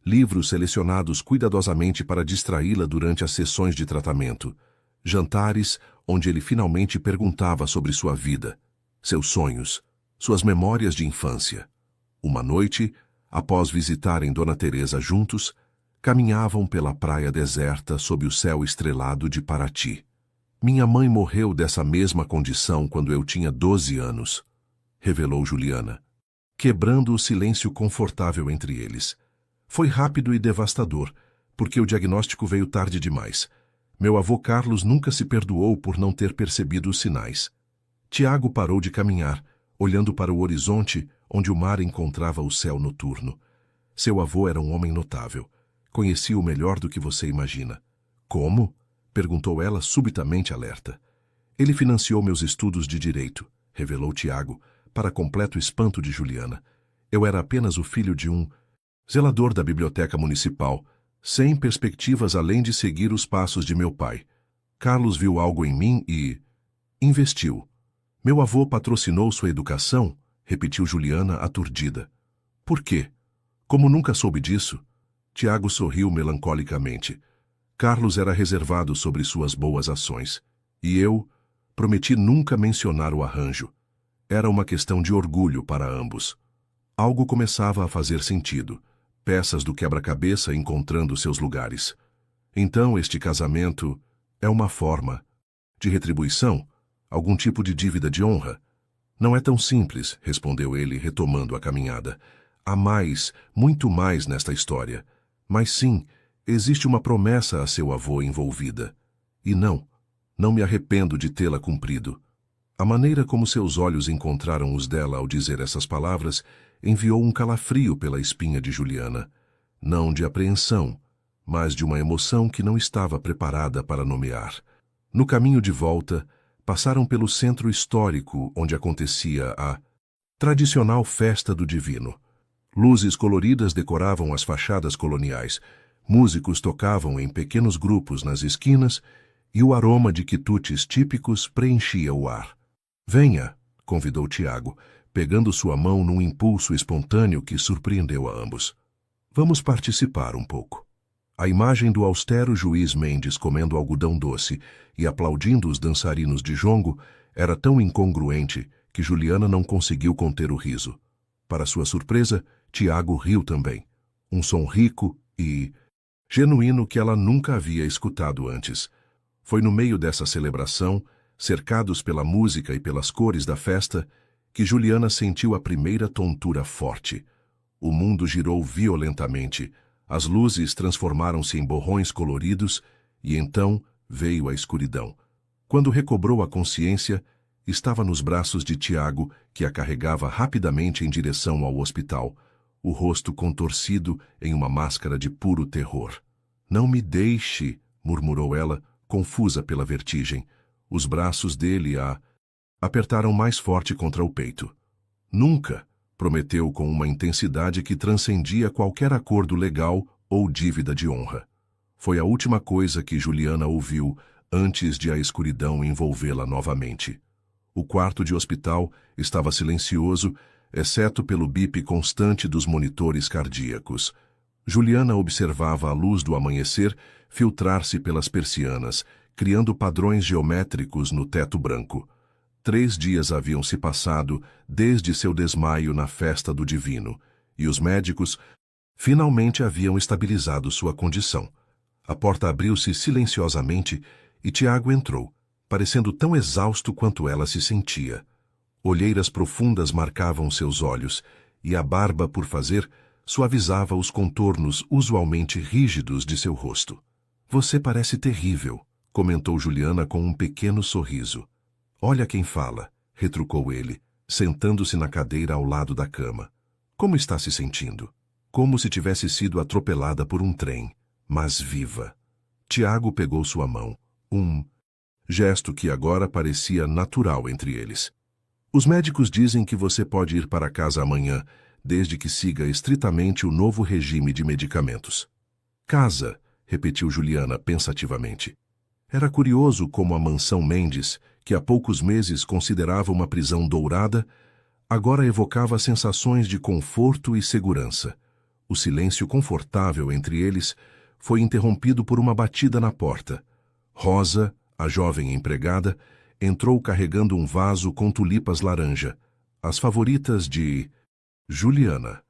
Livros selecionados cuidadosamente para distraí-la durante as sessões de tratamento. Jantares onde ele finalmente perguntava sobre sua vida, seus sonhos, suas memórias de infância. Uma noite, após visitarem Dona Teresa juntos, caminhavam pela praia deserta sob o céu estrelado de Paraty. Minha mãe morreu dessa mesma condição quando eu tinha 12 anos, revelou Juliana, quebrando o silêncio confortável entre eles. Foi rápido e devastador, porque o diagnóstico veio tarde demais. Meu avô Carlos nunca se perdoou por não ter percebido os sinais. Tiago parou de caminhar, olhando para o horizonte onde o mar encontrava o céu noturno. Seu avô era um homem notável. Conhecia-o melhor do que você imagina. Como? Perguntou ela, subitamente alerta. Ele financiou meus estudos de direito, revelou Tiago, para completo espanto de Juliana. Eu era apenas o filho de um zelador da biblioteca municipal, sem perspectivas além de seguir os passos de meu pai. Carlos viu algo em mim e investiu. Meu avô patrocinou sua educação, repetiu Juliana, aturdida. Por quê? Como nunca soube disso? Tiago sorriu melancolicamente. Carlos era reservado sobre suas boas ações. E eu prometi nunca mencionar o arranjo. Era uma questão de orgulho para ambos. Algo começava a fazer sentido. Peças do quebra-cabeça encontrando seus lugares. Então este casamento é uma forma de retribuição? Algum tipo de dívida de honra? Não é tão simples, respondeu ele, retomando a caminhada. Há mais, muito mais nesta história. Mas sim, existe uma promessa a seu avô envolvida. E não me arrependo de tê-la cumprido. A maneira como seus olhos encontraram os dela ao dizer essas palavras enviou um calafrio pela espinha de Juliana. Não de apreensão, mas de uma emoção que não estava preparada para nomear. No caminho de volta, passaram pelo centro histórico onde acontecia a tradicional Festa do Divino. Luzes coloridas decoravam as fachadas coloniais, músicos tocavam em pequenos grupos nas esquinas e o aroma de quitutes típicos preenchia o ar. Venha, convidou Tiago, pegando sua mão num impulso espontâneo que surpreendeu a ambos. Vamos participar um pouco. A imagem do austero juiz Mendes comendo algodão doce e aplaudindo os dançarinos de jongo era tão incongruente que Juliana não conseguiu conter o riso. Para sua surpresa, Tiago riu também. Um som rico e genuíno que ela nunca havia escutado antes. Foi no meio dessa celebração, cercados pela música e pelas cores da festa, que Juliana sentiu a primeira tontura forte. O mundo girou violentamente, as luzes transformaram-se em borrões coloridos e então veio a escuridão. Quando recobrou a consciência, estava nos braços de Tiago, que a carregava rapidamente em direção ao hospital, o rosto contorcido em uma máscara de puro terror. Não me deixe, murmurou ela, confusa pela vertigem. Os braços dele a apertaram mais forte contra o peito. Nunca, prometeu com uma intensidade que transcendia qualquer acordo legal ou dívida de honra. Foi a última coisa que Juliana ouviu antes de a escuridão envolvê-la novamente. O quarto de hospital estava silencioso, exceto pelo bip constante dos monitores cardíacos. Juliana observava a luz do amanhecer filtrar-se pelas persianas, criando padrões geométricos no teto branco. 3 dias haviam se passado desde seu desmaio na festa do divino, e os médicos finalmente haviam estabilizado sua condição. A porta abriu-se silenciosamente e Tiago entrou, parecendo tão exausto quanto ela se sentia. Olheiras profundas marcavam seus olhos, e a barba por fazer suavizava os contornos usualmente rígidos de seu rosto. Você parece terrível, comentou Juliana com um pequeno sorriso. Olha quem fala, retrucou ele, sentando-se na cadeira ao lado da cama. Como está se sentindo? Como se tivesse sido atropelada por um trem, mas viva. Tiago pegou sua mão, um gesto que agora parecia natural entre eles. Os médicos dizem que você pode ir para casa amanhã, desde que siga estritamente o novo regime de medicamentos. Casa, repetiu Juliana pensativamente. Era curioso como a mansão Mendes, que há poucos meses considerava uma prisão dourada, agora evocava sensações de conforto e segurança. O silêncio confortável entre eles foi interrompido por uma batida na porta. Rosa, a jovem empregada, entrou carregando um vaso com tulipas laranja, as favoritas de Juliana.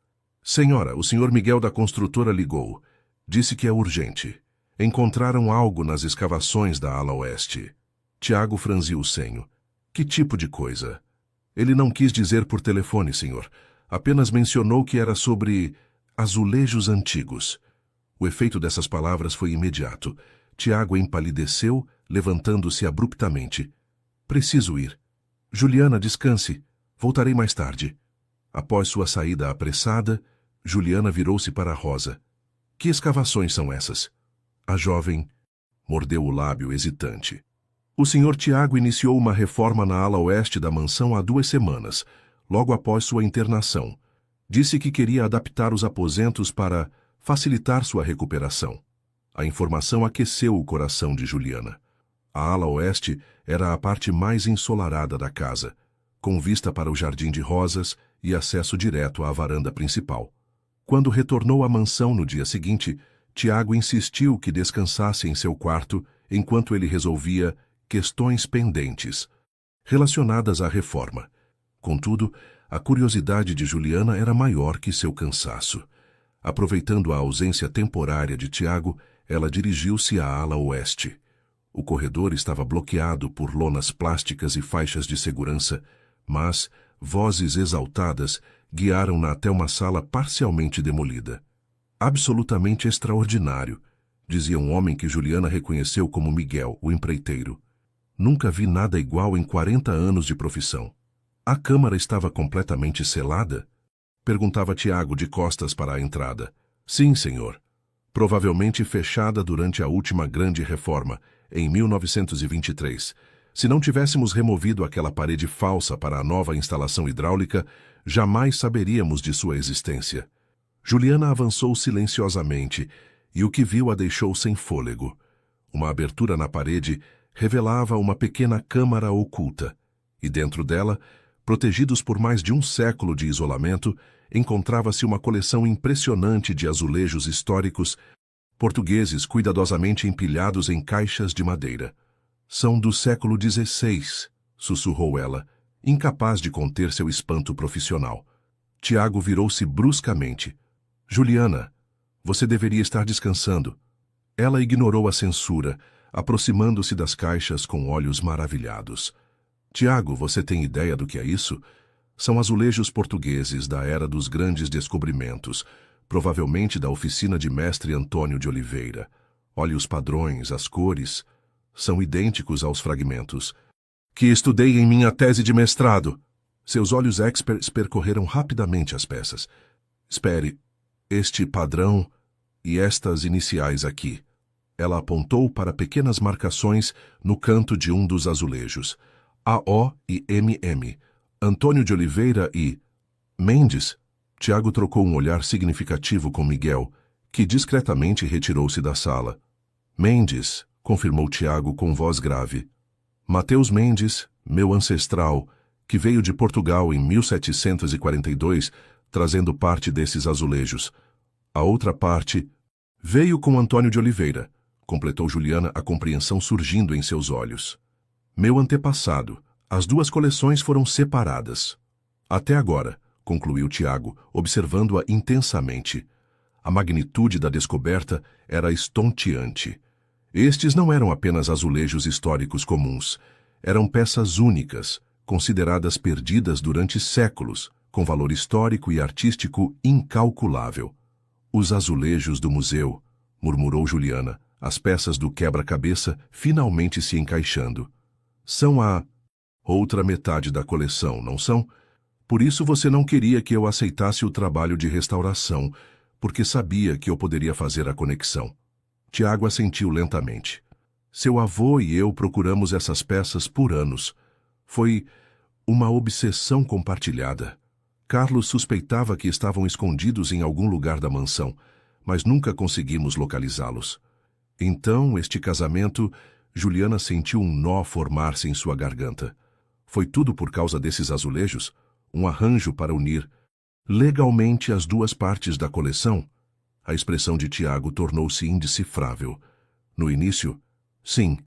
Senhora, o senhor Miguel da construtora ligou. Disse que é urgente. Encontraram algo nas escavações da ala oeste. Tiago franziu o senho. Que tipo de coisa? Ele não quis dizer por telefone, senhor. Apenas mencionou que era sobre azulejos antigos. O efeito dessas palavras foi imediato. Tiago empalideceu, levantando-se abruptamente. Preciso ir. Juliana, descanse. Voltarei mais tarde. Após sua saída apressada, Juliana virou-se para Rosa. Que escavações são essas? A jovem mordeu o lábio hesitante. O senhor Tiago iniciou uma reforma na ala oeste da mansão há 2 semanas, logo após sua internação. Disse que queria adaptar os aposentos para facilitar sua recuperação. A informação aqueceu o coração de Juliana. A ala oeste era a parte mais ensolarada da casa, com vista para o jardim de rosas e acesso direto à varanda principal. Quando retornou à mansão no dia seguinte, Tiago insistiu que descansasse em seu quarto enquanto ele resolvia questões pendentes relacionadas à reforma. Contudo, a curiosidade de Juliana era maior que seu cansaço. Aproveitando a ausência temporária de Tiago, ela dirigiu-se à ala oeste. O corredor estava bloqueado por lonas plásticas e faixas de segurança, mas vozes exaltadas guiaram-na até uma sala parcialmente demolida. Absolutamente extraordinário, dizia um homem que Juliana reconheceu como Miguel, o empreiteiro. Nunca vi nada igual em 40 anos de profissão. A câmara estava completamente selada? Perguntava Tiago de costas para a entrada. Sim, senhor. Provavelmente fechada durante a última grande reforma, em 1923. Se não tivéssemos removido aquela parede falsa para a nova instalação hidráulica, jamais saberíamos de sua existência. Juliana avançou silenciosamente, e o que viu a deixou sem fôlego. Uma abertura na parede revelava uma pequena câmara oculta, e dentro dela, protegidos por mais de 1 século de isolamento, encontrava-se uma coleção impressionante de azulejos históricos portugueses cuidadosamente empilhados em caixas de madeira. São do século XVI, sussurrou ela, incapaz de conter seu espanto profissional. Tiago virou-se bruscamente. Juliana, você deveria estar descansando. Ela ignorou a censura, aproximando-se das caixas com olhos maravilhados. Tiago, você tem ideia do que é isso? São azulejos portugueses da era dos grandes descobrimentos, provavelmente da oficina de mestre Antônio de Oliveira. Olhe os padrões, as cores, são idênticos aos fragmentos que estudei em minha tese de mestrado. Seus olhos experts percorreram rapidamente as peças. Espere, este padrão e estas iniciais aqui. Ela apontou para pequenas marcações no canto de um dos azulejos. AO e MM. Antônio de Oliveira e Mendes. Tiago trocou um olhar significativo com Miguel, que discretamente retirou-se da sala. Mendes, confirmou Tiago com voz grave. Mateus Mendes, meu ancestral, que veio de Portugal em 1742, trazendo parte desses azulejos. A outra parte veio com Antônio de Oliveira, completou Juliana, a compreensão surgindo em seus olhos. Meu antepassado. As 2 coleções foram separadas. Até agora, concluiu Tiago, observando-a intensamente. A magnitude da descoberta era estonteante. Estes não eram apenas azulejos históricos comuns. Eram peças únicas, consideradas perdidas durante séculos, com valor histórico e artístico incalculável. Os azulejos do museu, murmurou Juliana, as peças do quebra-cabeça finalmente se encaixando. São a outra metade da coleção, não são? Por isso você não queria que eu aceitasse o trabalho de restauração, porque sabia que eu poderia fazer a conexão. Tiago assentiu lentamente. Seu avô e eu procuramos essas peças por anos. Foi uma obsessão compartilhada. Carlos suspeitava que estavam escondidos em algum lugar da mansão, mas nunca conseguimos localizá-los. Então, este casamento, Juliana sentiu um nó formar-se em sua garganta. Foi tudo por causa desses azulejos? Um arranjo para unir legalmente as 2 partes da coleção? A expressão de Tiago tornou-se indecifrável. No início, sim,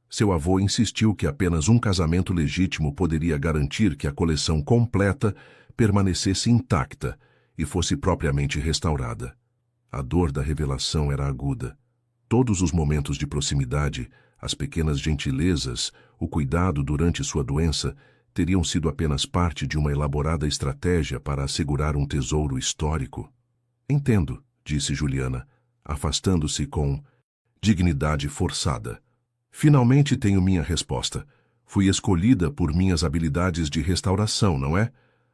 seu avô insistiu que apenas um casamento legítimo poderia garantir que a coleção completa permanecesse intacta e fosse propriamente restaurada. A dor da revelação era aguda. Todos os momentos de proximidade, As pequenas gentilezas, o cuidado durante sua doença, teriam sido apenas parte de uma elaborada estratégia para assegurar um tesouro histórico. Entendo, disse Juliana, afastando-se com dignidade forçada. Finalmente tenho minha resposta. Fui escolhida por minhas habilidades de restauração, não é?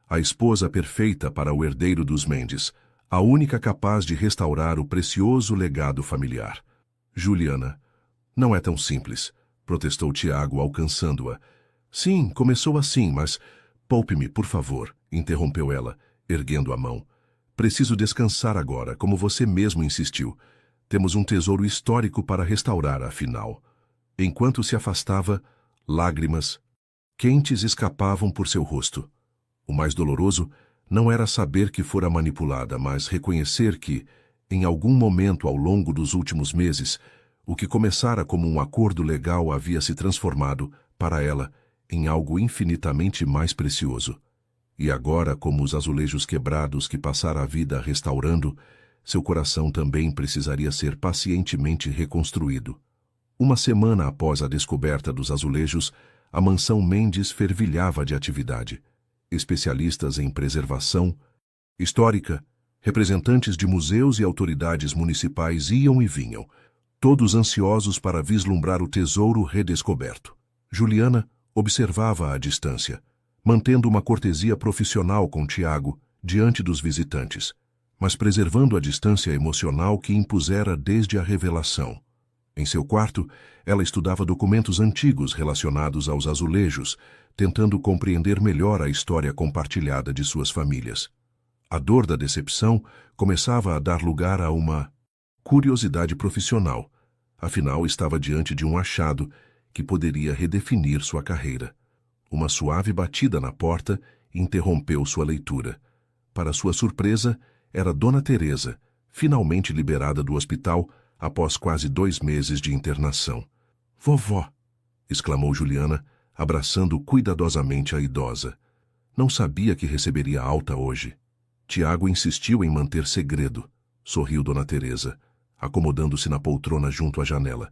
A esposa perfeita para o herdeiro dos Mendes, a única capaz de restaurar o precioso legado familiar. Juliana, não é tão simples, protestou Tiago, alcançando-a. Sim, começou assim, mas... Poupe-me, por favor, interrompeu ela, erguendo a mão. Preciso descansar agora, como você mesmo insistiu. Temos um tesouro histórico para restaurar, afinal. Enquanto se afastava, lágrimas quentes escapavam por seu rosto. O mais doloroso não era saber que fora manipulada, mas reconhecer que, em algum momento ao longo dos últimos meses, o que começara como um acordo legal havia se transformado, para ela, em algo infinitamente mais precioso. E agora, como os azulejos quebrados que passara a vida restaurando, seu coração também precisaria ser pacientemente reconstruído. Uma semana após a descoberta dos azulejos, a mansão Mendes fervilhava de atividade. Especialistas em preservação histórica, representantes de museus e autoridades municipais iam e vinham, todos ansiosos para vislumbrar o tesouro redescoberto. Juliana observava à distância, mantendo uma cortesia profissional com Tiago diante dos visitantes, mas preservando a distância emocional que impusera desde a revelação. Em seu quarto, ela estudava documentos antigos relacionados aos azulejos, tentando compreender melhor a história compartilhada de suas famílias. A dor da decepção começava a dar lugar a uma curiosidade profissional. Afinal, estava diante de um achado que poderia redefinir sua carreira. Uma suave batida na porta interrompeu sua leitura. Para sua surpresa, era Dona Teresa, finalmente liberada do hospital após quase 2 meses de internação. "Vovó!" exclamou Juliana, abraçando cuidadosamente a idosa. Não sabia que receberia alta hoje. Tiago insistiu em manter segredo, sorriu Dona Teresa, acomodando-se na poltrona junto à janela.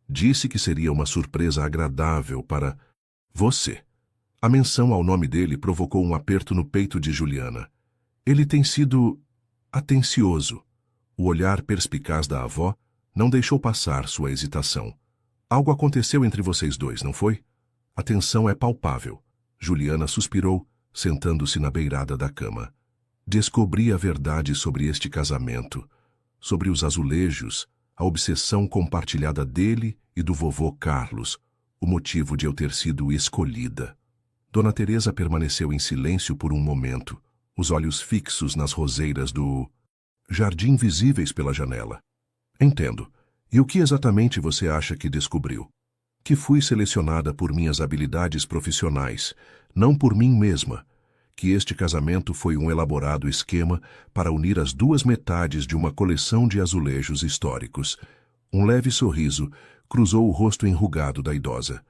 Disse que seria uma surpresa agradável para você. A menção ao nome dele provocou um aperto no peito de Juliana. Ele tem sido atencioso. O olhar perspicaz da avó não deixou passar sua hesitação. Algo aconteceu entre vocês dois, não foi? A tensão é palpável. Juliana suspirou, sentando-se na beirada da cama. Descobri a verdade sobre este casamento, sobre os azulejos, a obsessão compartilhada dele e do vovô Carlos, o motivo de eu ter sido escolhida. Dona Teresa permaneceu em silêncio por um momento, os olhos fixos nas roseiras do jardim visíveis pela janela. Entendo. E o que exatamente você acha que descobriu? Que fui selecionada por minhas habilidades profissionais, não por mim mesma. Que este casamento foi um elaborado esquema para unir as duas metades de uma coleção de azulejos históricos. Um leve sorriso cruzou o rosto enrugado da idosa.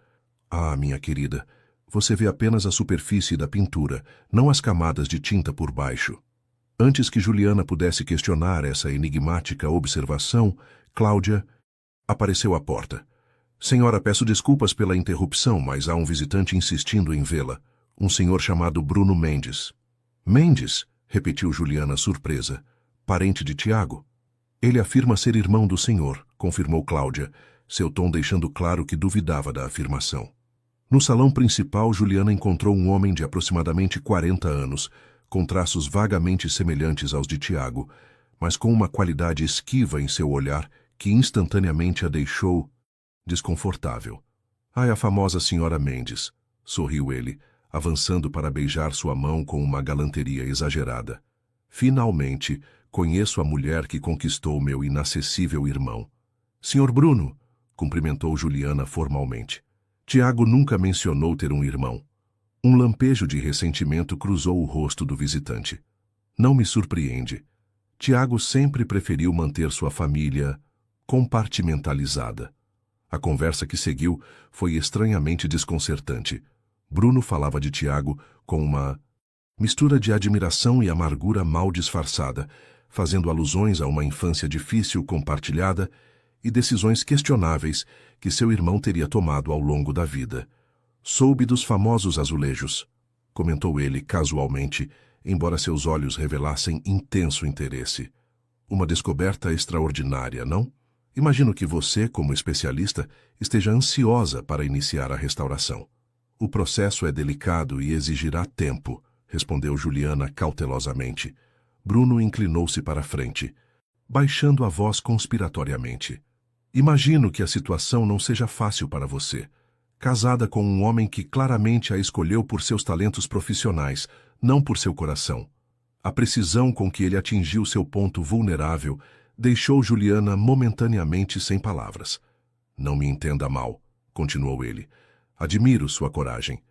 Ah, minha querida, você vê apenas a superfície da pintura, não as camadas de tinta por baixo. Antes que Juliana pudesse questionar essa enigmática observação, Cláudia apareceu à porta. Senhora, peço desculpas pela interrupção, mas há um visitante insistindo em vê-la. Um senhor chamado Bruno Mendes. Mendes? Repetiu Juliana surpresa. Parente de Tiago? Ele afirma ser irmão do senhor, confirmou Cláudia, seu tom deixando claro que duvidava da afirmação. No salão principal, Juliana encontrou um homem de aproximadamente 40 anos, com traços vagamente semelhantes aos de Tiago, mas com uma qualidade esquiva em seu olhar que instantaneamente a deixou desconfortável. Ah, é a famosa senhora Mendes, sorriu ele, avançando para beijar sua mão com uma galanteria exagerada. Finalmente, conheço a mulher que conquistou meu inacessível irmão. Senhor Bruno, cumprimentou Juliana formalmente. Tiago nunca mencionou ter um irmão. Um lampejo de ressentimento cruzou o rosto do visitante. Não me surpreende. Tiago sempre preferiu manter sua família compartimentalizada. A conversa que seguiu foi estranhamente desconcertante. Bruno falava de Tiago com uma mistura de admiração e amargura mal disfarçada, fazendo alusões a uma infância difícil compartilhada e decisões questionáveis que seu irmão teria tomado ao longo da vida. Soube dos famosos azulejos, comentou ele casualmente, embora seus olhos revelassem intenso interesse. Uma descoberta extraordinária, não? Imagino que você, como especialista, esteja ansiosa para iniciar a restauração. O processo é delicado e exigirá tempo, respondeu Juliana cautelosamente. Bruno inclinou-se para a frente, baixando a voz conspiratoriamente. Imagino que a situação não seja fácil para você. Casada com um homem que claramente a escolheu por seus talentos profissionais, não por seu coração. A precisão com que ele atingiu seu ponto vulnerável deixou Juliana momentaneamente sem palavras. Não me entenda mal, continuou ele. Admiro sua coragem.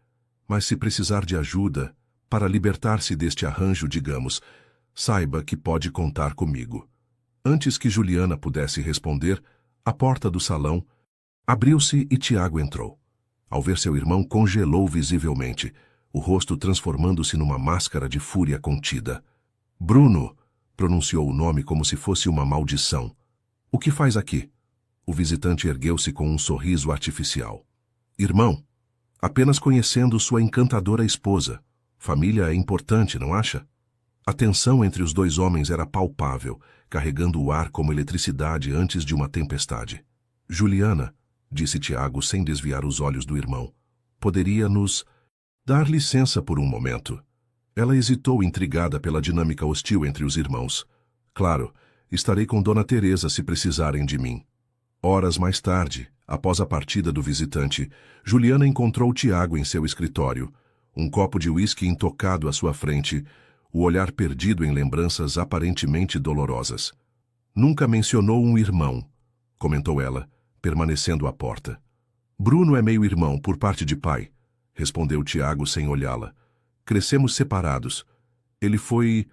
Mas se precisar de ajuda, para libertar-se deste arranjo, digamos, saiba que pode contar comigo. Antes que Juliana pudesse responder, a porta do salão abriu-se e Tiago entrou. Ao ver seu irmão, congelou visivelmente, o rosto transformando-se numa máscara de fúria contida. Bruno, pronunciou o nome como se fosse uma maldição. O que faz aqui? O visitante ergueu-se com um sorriso artificial. Irmão, apenas conhecendo sua encantadora esposa. Família é importante, não acha? A tensão entre os dois homens era palpável, carregando o ar como eletricidade antes de uma tempestade. Juliana, disse Tiago sem desviar os olhos do irmão, poderia nos dar licença por um momento. Ela hesitou, intrigada pela dinâmica hostil entre os irmãos. Claro, estarei com Dona Teresa se precisarem de mim. Horas mais tarde, após a partida do visitante, Juliana encontrou Tiago em seu escritório, um copo de uísque intocado à sua frente, o olhar perdido em lembranças aparentemente dolorosas. Nunca mencionou um irmão, comentou ela, permanecendo à porta. Bruno é meio-irmão por parte de pai, respondeu Tiago sem olhá-la. Crescemos separados. Ele foi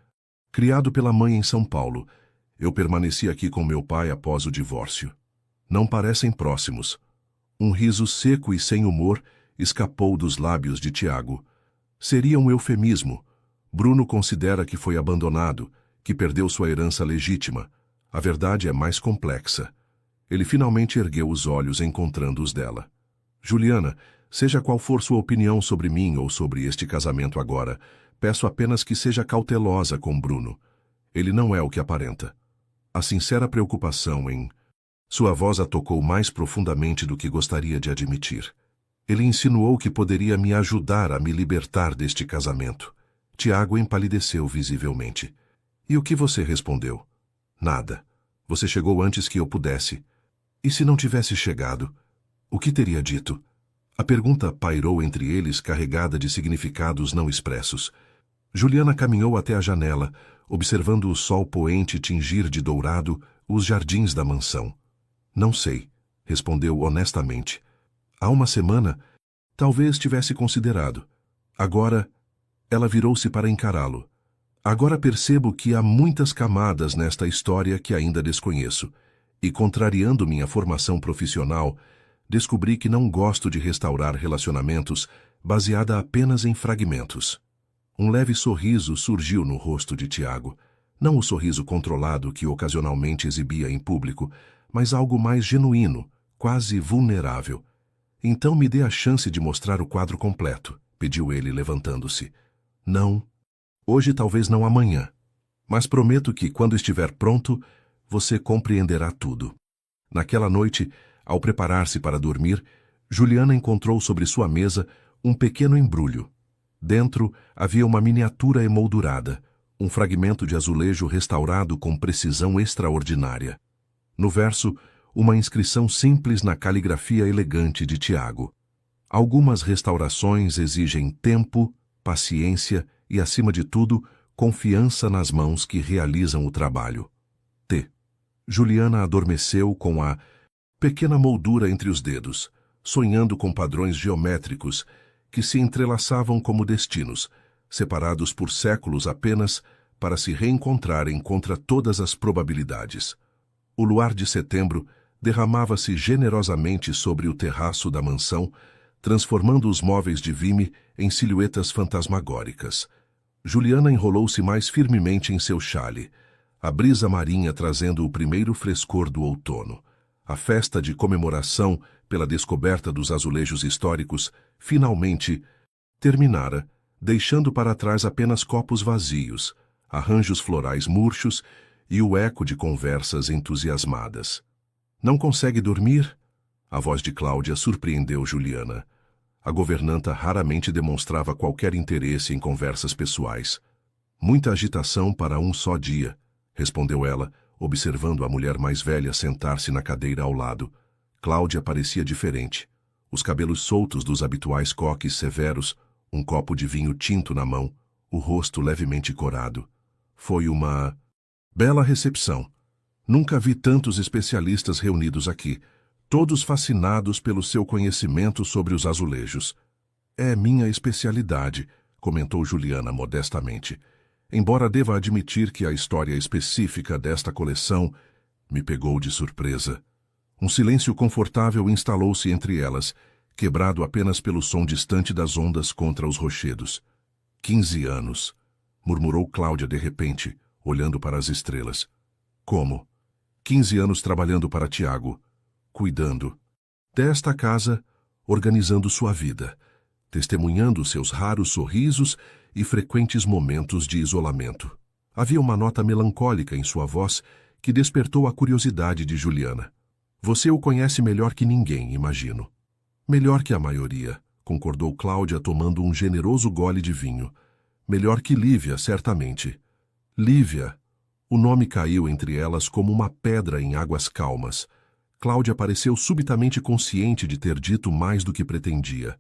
criado pela mãe em São Paulo. Eu permaneci aqui com meu pai após o divórcio. Não parecem próximos. Um riso seco e sem humor escapou dos lábios de Tiago. Seria um eufemismo. Bruno considera que foi abandonado, que perdeu sua herança legítima. A verdade é mais complexa. Ele finalmente ergueu os olhos, encontrando os dela. Juliana, seja qual for sua opinião sobre mim ou sobre este casamento agora, peço apenas que seja cautelosa com Bruno. Ele não é o que aparenta. A sincera preocupação em... Sua voz a tocou mais profundamente do que gostaria de admitir. Ele insinuou que poderia me ajudar a me libertar deste casamento. Tiago empalideceu visivelmente. E o que você respondeu? Nada. Você chegou antes que eu pudesse. E se não tivesse chegado, o que teria dito? A pergunta pairou entre eles, carregada de significados não expressos. Juliana caminhou até a janela, observando o sol poente tingir de dourado os jardins da mansão. Não sei, respondeu honestamente. Há uma semana, talvez tivesse considerado. Agora, ela virou-se para encará-lo. Agora percebo que há muitas camadas nesta história que ainda desconheço, e contrariando minha formação profissional, descobri que não gosto de restaurar relacionamentos baseada apenas em fragmentos. Um leve sorriso surgiu no rosto de Tiago, não o sorriso controlado que ocasionalmente exibia em público, mas algo mais genuíno, quase vulnerável. Então me dê a chance de mostrar o quadro completo, pediu ele, levantando-se. Não, hoje talvez não amanhã, mas prometo que, quando estiver pronto, você compreenderá tudo. Naquela noite, ao preparar-se para dormir, Juliana encontrou sobre sua mesa um pequeno embrulho. Dentro havia uma miniatura emoldurada, um fragmento de azulejo restaurado com precisão extraordinária. No verso, uma inscrição simples na caligrafia elegante de Tiago. Algumas restaurações exigem tempo, paciência e, acima de tudo, confiança nas mãos que realizam o trabalho. T. Juliana adormeceu com a pequena moldura entre os dedos, sonhando com padrões geométricos que se entrelaçavam como destinos, separados por séculos apenas para se reencontrarem contra todas as probabilidades. O luar de setembro derramava-se generosamente sobre o terraço da mansão, transformando os móveis de vime em silhuetas fantasmagóricas. Juliana enrolou-se mais firmemente em seu xale, a brisa marinha trazendo o primeiro frescor do outono. A festa de comemoração pela descoberta dos azulejos históricos finalmente terminara, deixando para trás apenas copos vazios, arranjos florais murchos e o eco de conversas entusiasmadas. Não consegue dormir? A voz de Cláudia surpreendeu Juliana. A governanta raramente demonstrava qualquer interesse em conversas pessoais. Muita agitação para um só dia, respondeu ela, observando a mulher mais velha sentar-se na cadeira ao lado. Cláudia parecia diferente. Os cabelos soltos dos habituais coques severos, um copo de vinho tinto na mão, o rosto levemente corado. Foi uma bela recepção. Nunca vi tantos especialistas reunidos aqui, todos fascinados pelo seu conhecimento sobre os azulejos. É minha especialidade, comentou Juliana modestamente. Embora deva admitir que a história específica desta coleção me pegou de surpresa. Um silêncio confortável instalou-se entre elas, quebrado apenas pelo som distante das ondas contra os rochedos. 15 anos, murmurou Cláudia de repente, olhando para as estrelas. Como? 15 anos trabalhando para Tiago, cuidando desta casa, organizando sua vida, testemunhando seus raros sorrisos e frequentes momentos de isolamento. Havia uma nota melancólica em sua voz que despertou a curiosidade de Juliana. Você o conhece melhor que ninguém, imagino. Melhor que a maioria, concordou Cláudia tomando um generoso gole de vinho. Melhor que Lívia, certamente. Lívia. O nome caiu entre elas como uma pedra em águas calmas. Cláudia pareceu subitamente consciente de ter dito mais do que pretendia.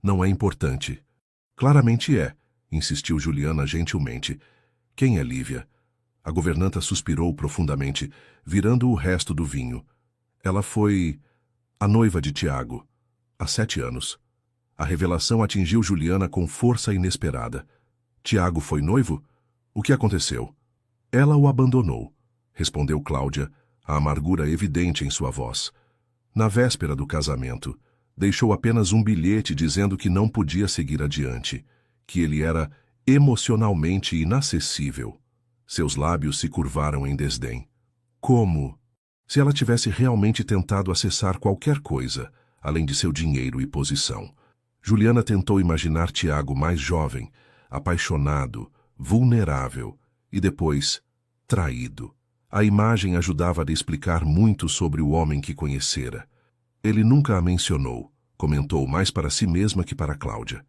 Não é importante. Claramente é, insistiu Juliana gentilmente. Quem é Lívia? A governanta suspirou profundamente, virando o resto do vinho. Ela foi a noiva de Tiago, há 7 anos. A revelação atingiu Juliana com força inesperada. Tiago foi noivo? O que aconteceu? Ela o abandonou, respondeu Cláudia, a amargura evidente em sua voz. Na véspera do casamento, deixou apenas um bilhete dizendo que não podia seguir adiante, que ele era emocionalmente inacessível. Seus lábios se curvaram em desdém. Como? Se ela tivesse realmente tentado acessar qualquer coisa, além de seu dinheiro e posição. Juliana tentou imaginar Tiago mais jovem, apaixonado, vulnerável e depois traído. A imagem ajudava a explicar muito sobre o homem que conhecera. Ele nunca a mencionou, comentou mais para si mesma que para Cláudia.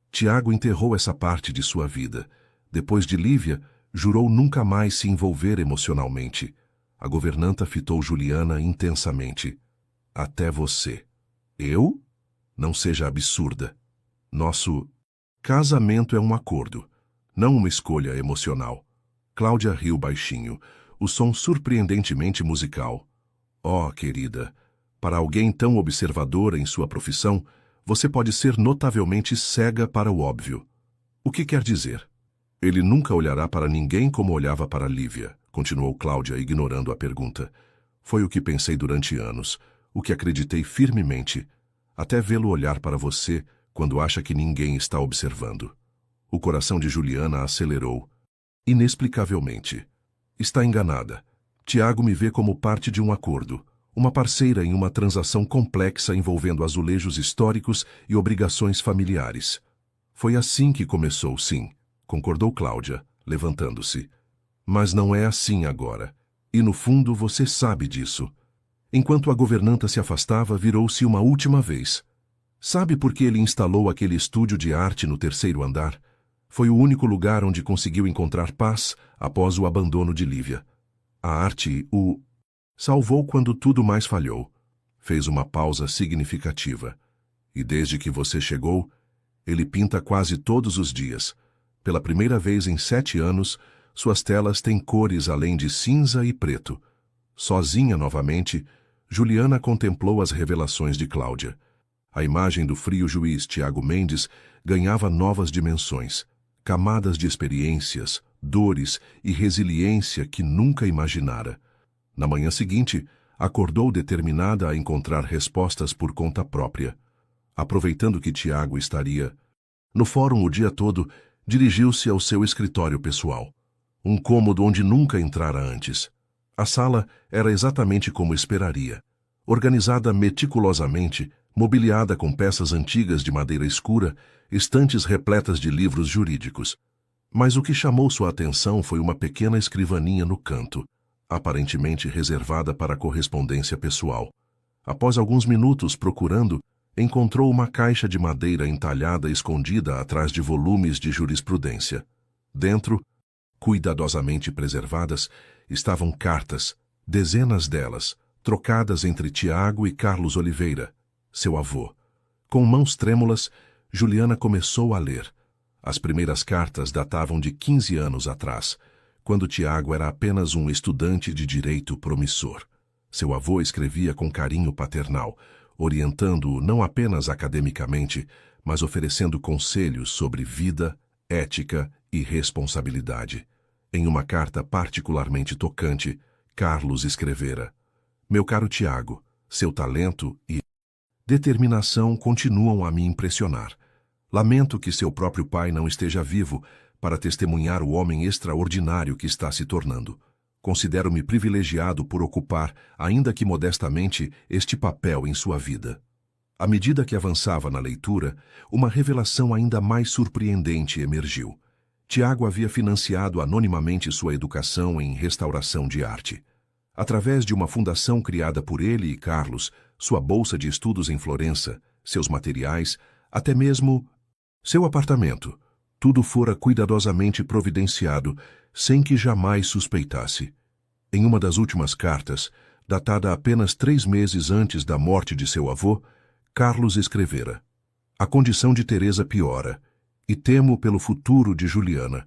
Tiago enterrou essa parte de sua vida. Depois de Lívia, jurou nunca mais se envolver emocionalmente. A governanta fitou Juliana intensamente. Até você. Eu? Não seja absurda. Nosso casamento é um acordo, não uma escolha emocional. Cláudia riu baixinho, o som surpreendentemente musical. Oh, querida, para alguém tão observadora em sua profissão, você pode ser notavelmente cega para o óbvio. O que quer dizer? Ele nunca olhará para ninguém como olhava para Lívia, continuou Cláudia, ignorando a pergunta. Foi o que pensei durante anos, o que acreditei firmemente, até vê-lo olhar para você quando acha que ninguém está observando. O coração de Juliana acelerou, inexplicavelmente. Está enganada. Tiago me vê como parte de um acordo, uma parceira em uma transação complexa envolvendo azulejos históricos e obrigações familiares. Foi assim que começou, sim, concordou Cláudia, levantando-se. Mas não é assim agora. E no fundo você sabe disso. Enquanto a governanta se afastava, virou-se uma última vez. Sabe por que ele instalou aquele estúdio de arte no 3º andar? Foi o único lugar onde conseguiu encontrar paz após o abandono de Lívia. A arte o salvou quando tudo mais falhou. Fez uma pausa significativa. E desde que você chegou, ele pinta quase todos os dias. Pela primeira vez em 7 anos, suas telas têm cores além de cinza e preto. Sozinha novamente, Juliana contemplou as revelações de Cláudia. A imagem do frio juiz Tiago Mendes ganhava novas dimensões, camadas de experiências, dores e resiliência que nunca imaginara. Na manhã seguinte, acordou determinada a encontrar respostas por conta própria. Aproveitando que Tiago estaria no fórum o dia todo, dirigiu-se ao seu escritório pessoal. Um cômodo onde nunca entrara antes. A sala era exatamente como esperaria. organizada meticulosamente, mobiliada com peças antigas de madeira escura, estantes repletas de livros jurídicos. Mas o que chamou sua atenção foi uma pequena escrivaninha no canto, aparentemente reservada para correspondência pessoal. Após alguns minutos procurando, encontrou uma caixa de madeira entalhada escondida atrás de volumes de jurisprudência. Dentro, cuidadosamente preservadas, estavam cartas, dezenas delas, trocadas entre Tiago e Carlos Oliveira, seu avô. Com mãos trêmulas, Juliana começou a ler. As primeiras cartas datavam de 15 anos atrás, quando Tiago era apenas um estudante de direito promissor. Seu avô escrevia com carinho paternal, orientando-o não apenas academicamente, mas oferecendo conselhos sobre vida, ética e responsabilidade. Em uma carta particularmente tocante, Carlos escrevera: "Meu caro Tiago, seu talento e determinação continuam a me impressionar. Lamento que seu próprio pai não esteja vivo para testemunhar o homem extraordinário que está se tornando. Considero-me privilegiado por ocupar, ainda que modestamente, este papel em sua vida." À medida que avançava na leitura, uma revelação ainda mais surpreendente emergiu. Tiago havia financiado anonimamente sua educação em restauração de arte. Através de uma fundação criada por ele e Carlos, sua bolsa de estudos em Florença, seus materiais, até mesmo seu apartamento, tudo fora cuidadosamente providenciado, sem que jamais suspeitasse. Em uma das últimas cartas, datada apenas 3 meses antes da morte de seu avô, Carlos escrevera: "A condição de Teresa piora, e temo pelo futuro de Juliana.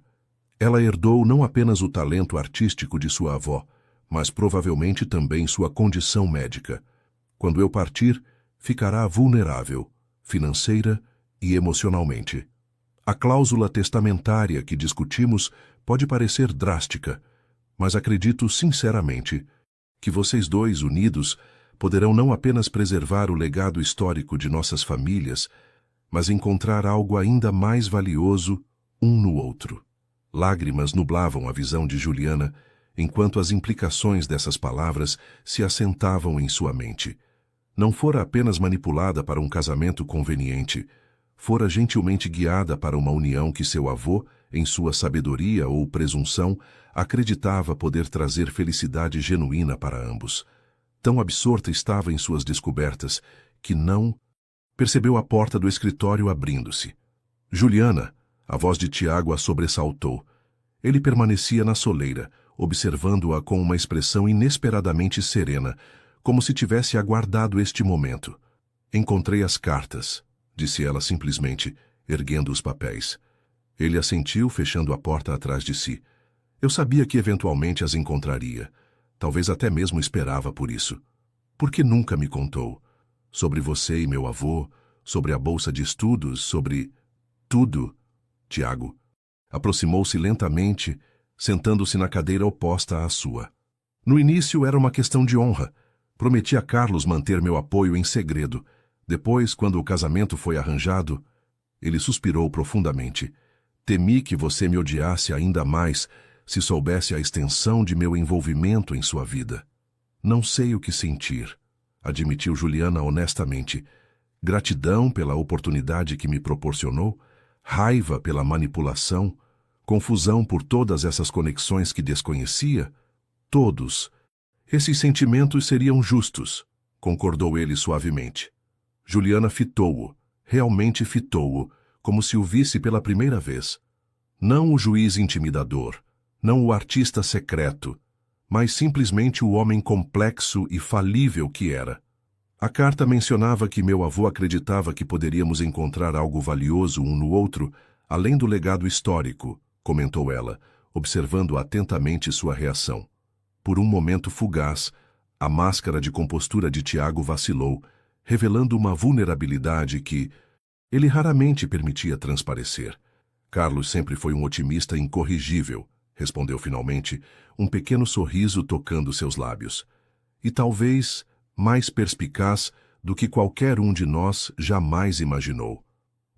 Ela herdou não apenas o talento artístico de sua avó, mas provavelmente também sua condição médica. Quando eu partir, ficará vulnerável, financeira e emocionalmente. A cláusula testamentária que discutimos pode parecer drástica, mas acredito sinceramente que vocês dois, unidos, poderão não apenas preservar o legado histórico de nossas famílias, mas encontrar algo ainda mais valioso um no outro." Lágrimas nublavam a visão de Juliana, enquanto as implicações dessas palavras se assentavam em sua mente. Não fora apenas manipulada para um casamento conveniente, fora gentilmente guiada para uma união que seu avô, em sua sabedoria ou presunção, acreditava poder trazer felicidade genuína para ambos. Tão absorta estava em suas descobertas que não percebeu a porta do escritório abrindo-se. "Juliana!" A voz de Tiago a sobressaltou. Ele permanecia na soleira, observando-a com uma expressão inesperadamente serena, como se tivesse aguardado este momento. "Encontrei as cartas", disse ela simplesmente, erguendo os papéis. Ele assentiu, fechando a porta atrás de si. "Eu sabia que eventualmente as encontraria. Talvez até mesmo esperava por isso. Por que nunca me contou? Sobre você e meu avô, sobre a bolsa de estudos, sobre tudo." Tiago aproximou-se lentamente, sentando-se na cadeira oposta à sua. "No início era uma questão de honra. Prometi a Carlos manter meu apoio em segredo. Depois, quando o casamento foi arranjado..." Ele suspirou profundamente. "Temi que você me odiasse ainda mais se soubesse a extensão de meu envolvimento em sua vida." "Não sei o que sentir", admitiu Juliana honestamente. "Gratidão pela oportunidade que me proporcionou, raiva pela manipulação, confusão por todas essas conexões que desconhecia. Todos. Esses sentimentos seriam justos", concordou ele suavemente. Juliana fitou-o, realmente fitou-o, como se o visse pela primeira vez. Não o juiz intimidador, não o artista secreto, mas simplesmente o homem complexo e falível que era. "A carta mencionava que meu avô acreditava que poderíamos encontrar algo valioso um no outro, além do legado histórico", comentou ela, observando atentamente sua reação. Por um momento fugaz, a máscara de compostura de Tiago vacilou, revelando uma vulnerabilidade que ele raramente permitia transparecer. "Carlos sempre foi um otimista incorrigível", respondeu finalmente, um pequeno sorriso tocando seus lábios. "E talvez mais perspicaz do que qualquer um de nós jamais imaginou."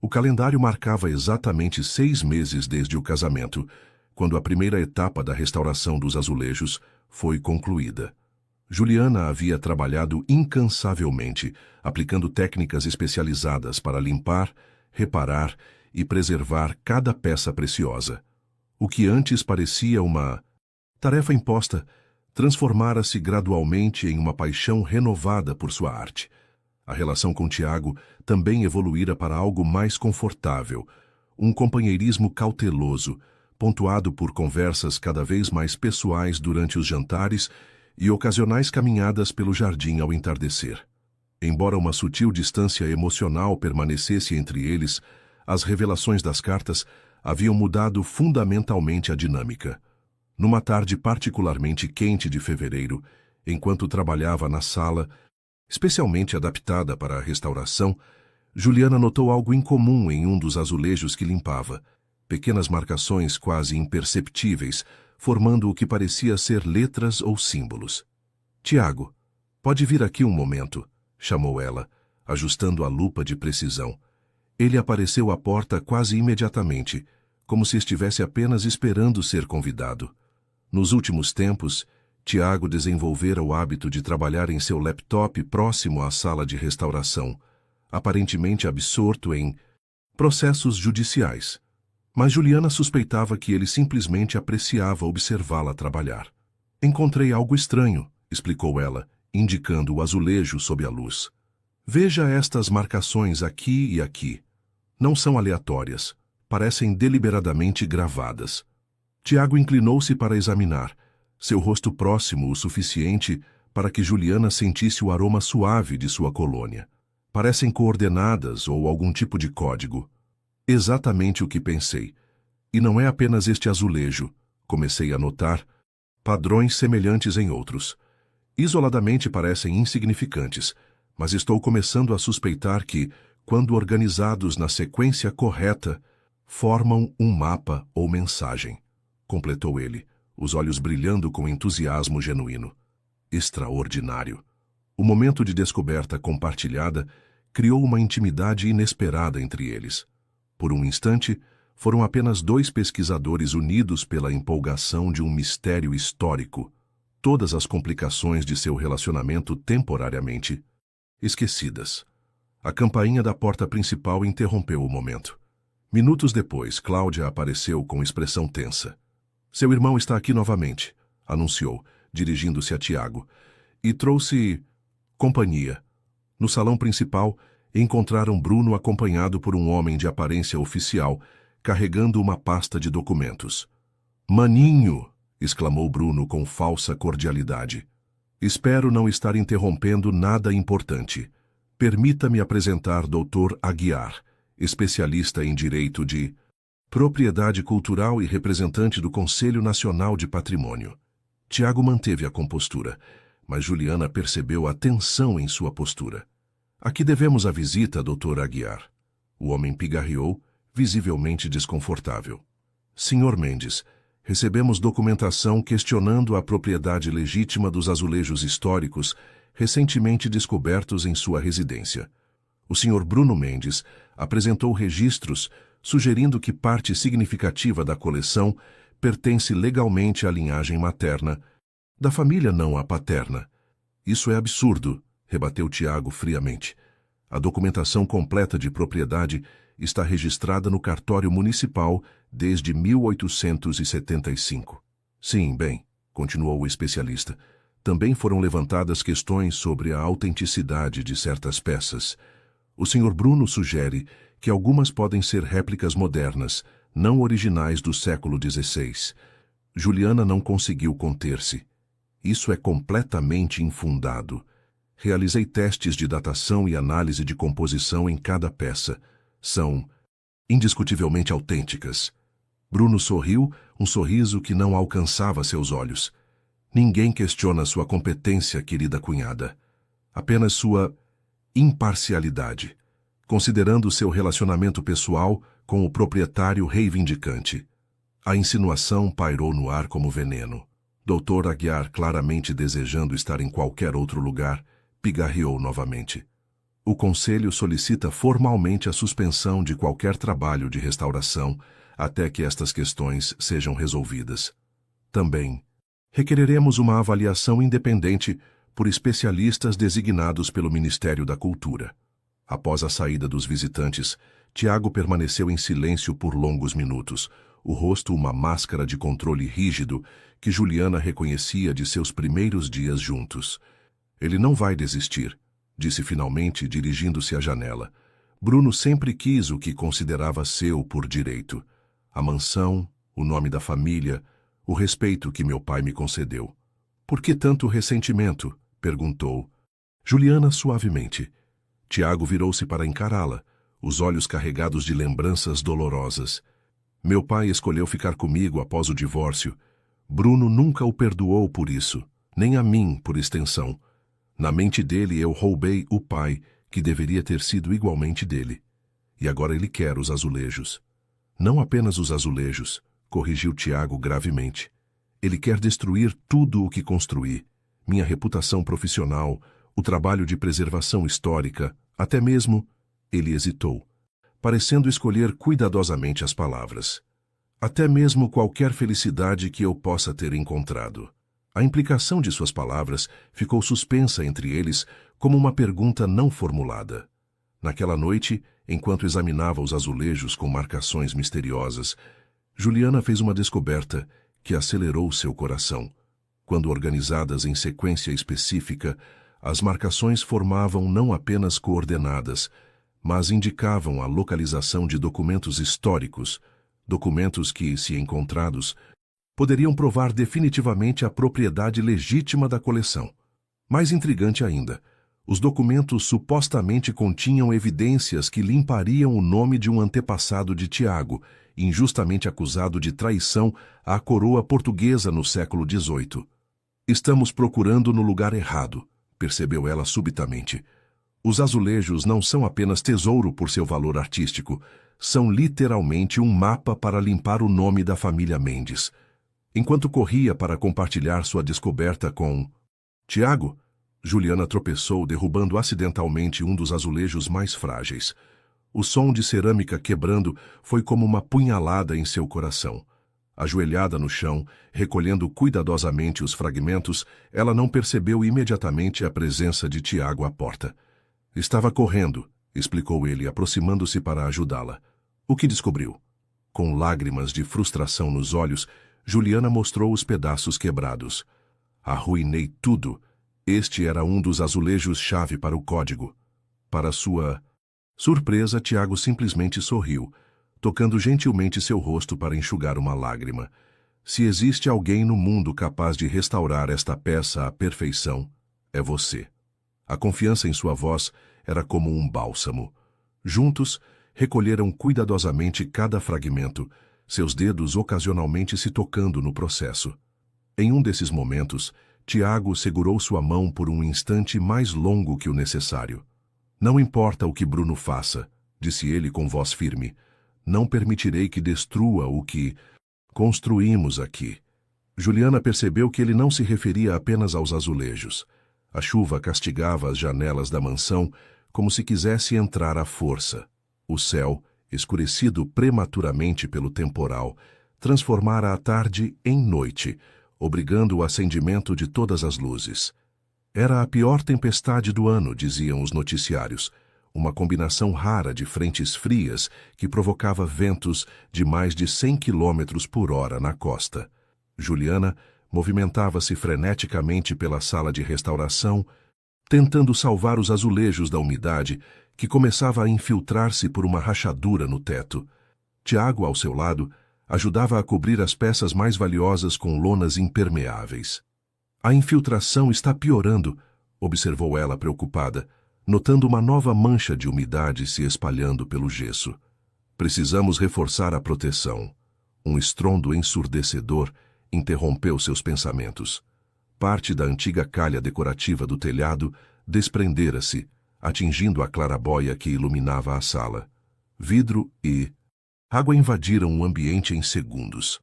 O calendário marcava exatamente 6 meses desde o casamento, quando a primeira etapa da restauração dos azulejos foi concluída. Juliana havia trabalhado incansavelmente, aplicando técnicas especializadas para limpar, reparar e preservar cada peça preciosa. O que antes parecia uma tarefa imposta, transformara-se gradualmente em uma paixão renovada por sua arte. A relação com Tiago também evoluíra para algo mais confortável, um companheirismo cauteloso, pontuado por conversas cada vez mais pessoais durante os jantares e ocasionais caminhadas pelo jardim ao entardecer. Embora uma sutil distância emocional permanecesse entre eles, as revelações das cartas haviam mudado fundamentalmente a dinâmica. Numa tarde particularmente quente de fevereiro, enquanto trabalhava na sala, especialmente adaptada para a restauração, Juliana notou algo incomum em um dos azulejos que limpava, pequenas marcações quase imperceptíveis, formando o que parecia ser letras ou símbolos. "Tiago, pode vir aqui um momento", chamou ela, ajustando a lupa de precisão. Ele apareceu à porta quase imediatamente, como se estivesse apenas esperando ser convidado. Nos últimos tempos, Tiago desenvolvera o hábito de trabalhar em seu laptop próximo à sala de restauração, aparentemente absorto em processos judiciais. Mas Juliana suspeitava que ele simplesmente apreciava observá-la trabalhar. "Encontrei algo estranho", explicou ela, indicando o azulejo sob a luz. "Veja estas marcações aqui e aqui. Não são aleatórias, parecem deliberadamente gravadas." Tiago inclinou-se para examinar, seu rosto próximo o suficiente para que Juliana sentisse o aroma suave de sua colônia. "Parecem coordenadas ou algum tipo de código." "Exatamente o que pensei. E não é apenas este azulejo. Comecei a notar padrões semelhantes em outros. Isoladamente parecem insignificantes, mas estou começando a suspeitar que, quando organizados na sequência correta, formam um mapa ou mensagem", completou ele, os olhos brilhando com entusiasmo genuíno. Extraordinário. O momento de descoberta compartilhada criou uma intimidade inesperada entre eles. Por um instante, foram apenas dois pesquisadores unidos pela empolgação de um mistério histórico, todas as complicações de seu relacionamento temporariamente esquecidas. A campainha da porta principal interrompeu o momento. Minutos depois, Cláudia apareceu com expressão tensa. "Seu irmão está aqui novamente", anunciou, dirigindo-se a Tiago, "e trouxe companhia." No salão principal, encontraram Bruno acompanhado por um homem de aparência oficial, carregando uma pasta de documentos. "Maninho!" exclamou Bruno com falsa cordialidade. "Espero não estar interrompendo nada importante. Permita-me apresentar Dr. Aguiar, especialista em direito de propriedade cultural e representante do Conselho Nacional de Patrimônio." Tiago manteve a compostura, mas Juliana percebeu a tensão em sua postura. "A que devemos a visita, Dr. Aguiar?" O homem pigarreou, visivelmente desconfortável. "Sr. Mendes, recebemos documentação questionando a propriedade legítima dos azulejos históricos recentemente descobertos em sua residência. O Sr. Bruno Mendes apresentou registros sugerindo que parte significativa da coleção pertence legalmente à linhagem materna, da família não à paterna." "Isso é absurdo", rebateu Tiago friamente. "A documentação completa de propriedade está registrada no cartório municipal desde 1875. "Sim, bem", continuou o especialista, "também foram levantadas questões sobre a autenticidade de certas peças. O Sr. Bruno sugere que algumas podem ser réplicas modernas, não originais do século XVI. Juliana não conseguiu conter-se. "Isso é completamente infundado. Realizei testes de datação e análise de composição em cada peça. São indiscutivelmente autênticas." Bruno sorriu, um sorriso que não alcançava seus olhos. "Ninguém questiona sua competência, querida cunhada. Apenas sua imparcialidade, considerando seu relacionamento pessoal com o proprietário reivindicante." A insinuação pairou no ar como veneno. Dr. Aguiar, claramente desejando estar em qualquer outro lugar, pigarreou novamente. "O Conselho solicita formalmente a suspensão de qualquer trabalho de restauração até que estas questões sejam resolvidas. Também requereremos uma avaliação independente por especialistas designados pelo Ministério da Cultura. Após a saída dos visitantes, Tiago permaneceu em silêncio por longos minutos, o rosto uma máscara de controle rígido que Juliana reconhecia de seus primeiros dias juntos. Ele não vai desistir, disse finalmente, dirigindo-se à janela. Bruno sempre quis o que considerava seu por direito. A mansão, o nome da família, o respeito que meu pai me concedeu. Por que tanto ressentimento? Perguntou. Juliana suavemente. Tiago virou-se para encará-la, os olhos carregados de lembranças dolorosas. Meu pai escolheu ficar comigo após o divórcio. Bruno nunca o perdoou por isso, nem a mim, por extensão. Na mente dele eu roubei o pai, que deveria ter sido igualmente dele. E agora ele quer os azulejos. Não apenas os azulejos, corrigiu Tiago gravemente. Ele quer destruir tudo o que construí. Minha reputação profissional, o trabalho de preservação histórica, até mesmo... Ele hesitou, parecendo escolher cuidadosamente as palavras. Até mesmo qualquer felicidade que eu possa ter encontrado. A implicação de suas palavras ficou suspensa entre eles como uma pergunta não formulada. Naquela noite, enquanto examinava os azulejos com marcações misteriosas, Juliana fez uma descoberta que acelerou seu coração. Quando organizadas em sequência específica, as marcações formavam não apenas coordenadas, mas indicavam a localização de documentos históricos, documentos que, se encontrados, poderiam provar definitivamente a propriedade legítima da coleção. Mais intrigante ainda, os documentos supostamente continham evidências que limpariam o nome de um antepassado de Tiago, injustamente acusado de traição à coroa portuguesa no século XVIII. Estamos procurando no lugar errado, percebeu ela subitamente. Os azulejos não são apenas tesouro por seu valor artístico, são literalmente um mapa para limpar o nome da família Mendes. Enquanto corria para compartilhar sua descoberta com Tiago, Juliana tropeçou, derrubando acidentalmente um dos azulejos mais frágeis. O som de cerâmica quebrando foi como uma punhalada em seu coração. Ajoelhada no chão, recolhendo cuidadosamente os fragmentos, ela não percebeu imediatamente a presença de Tiago à porta. Estava correndo, explicou ele, aproximando-se para ajudá-la. O que descobriu? Com lágrimas de frustração nos olhos, Juliana mostrou os pedaços quebrados. Arruinei tudo. Este era um dos azulejos-chave para o código. Para sua surpresa, Tiago simplesmente sorriu, tocando gentilmente seu rosto para enxugar uma lágrima. Se existe alguém no mundo capaz de restaurar esta peça à perfeição, é você. A confiança em sua voz era como um bálsamo. Juntos, recolheram cuidadosamente cada fragmento, seus dedos ocasionalmente se tocando no processo. Em um desses momentos, Tiago segurou sua mão por um instante mais longo que o necessário. Não importa o que Bruno faça, disse ele com voz firme, não permitirei que destrua o que construímos aqui. Juliana percebeu que ele não se referia apenas aos azulejos. A chuva castigava as janelas da mansão como se quisesse entrar à força. O céu, escurecido prematuramente pelo temporal, transformara a tarde em noite, obrigando o acendimento de todas as luzes. Era a pior tempestade do ano, diziam os noticiários, uma combinação rara de frentes frias que provocava ventos de mais de 100 km/h na costa. Juliana movimentava-se freneticamente pela sala de restauração, tentando salvar os azulejos da umidade que começava a infiltrar-se por uma rachadura no teto. Tiago, ao seu lado, ajudava a cobrir as peças mais valiosas com lonas impermeáveis. A infiltração está piorando, observou ela preocupada, notando uma nova mancha de umidade se espalhando pelo gesso. Precisamos reforçar a proteção. Um estrondo ensurdecedor interrompeu seus pensamentos. Parte da antiga calha decorativa do telhado desprendera-se, atingindo a clarabóia que iluminava a sala. Vidro e água invadiram o ambiente em segundos.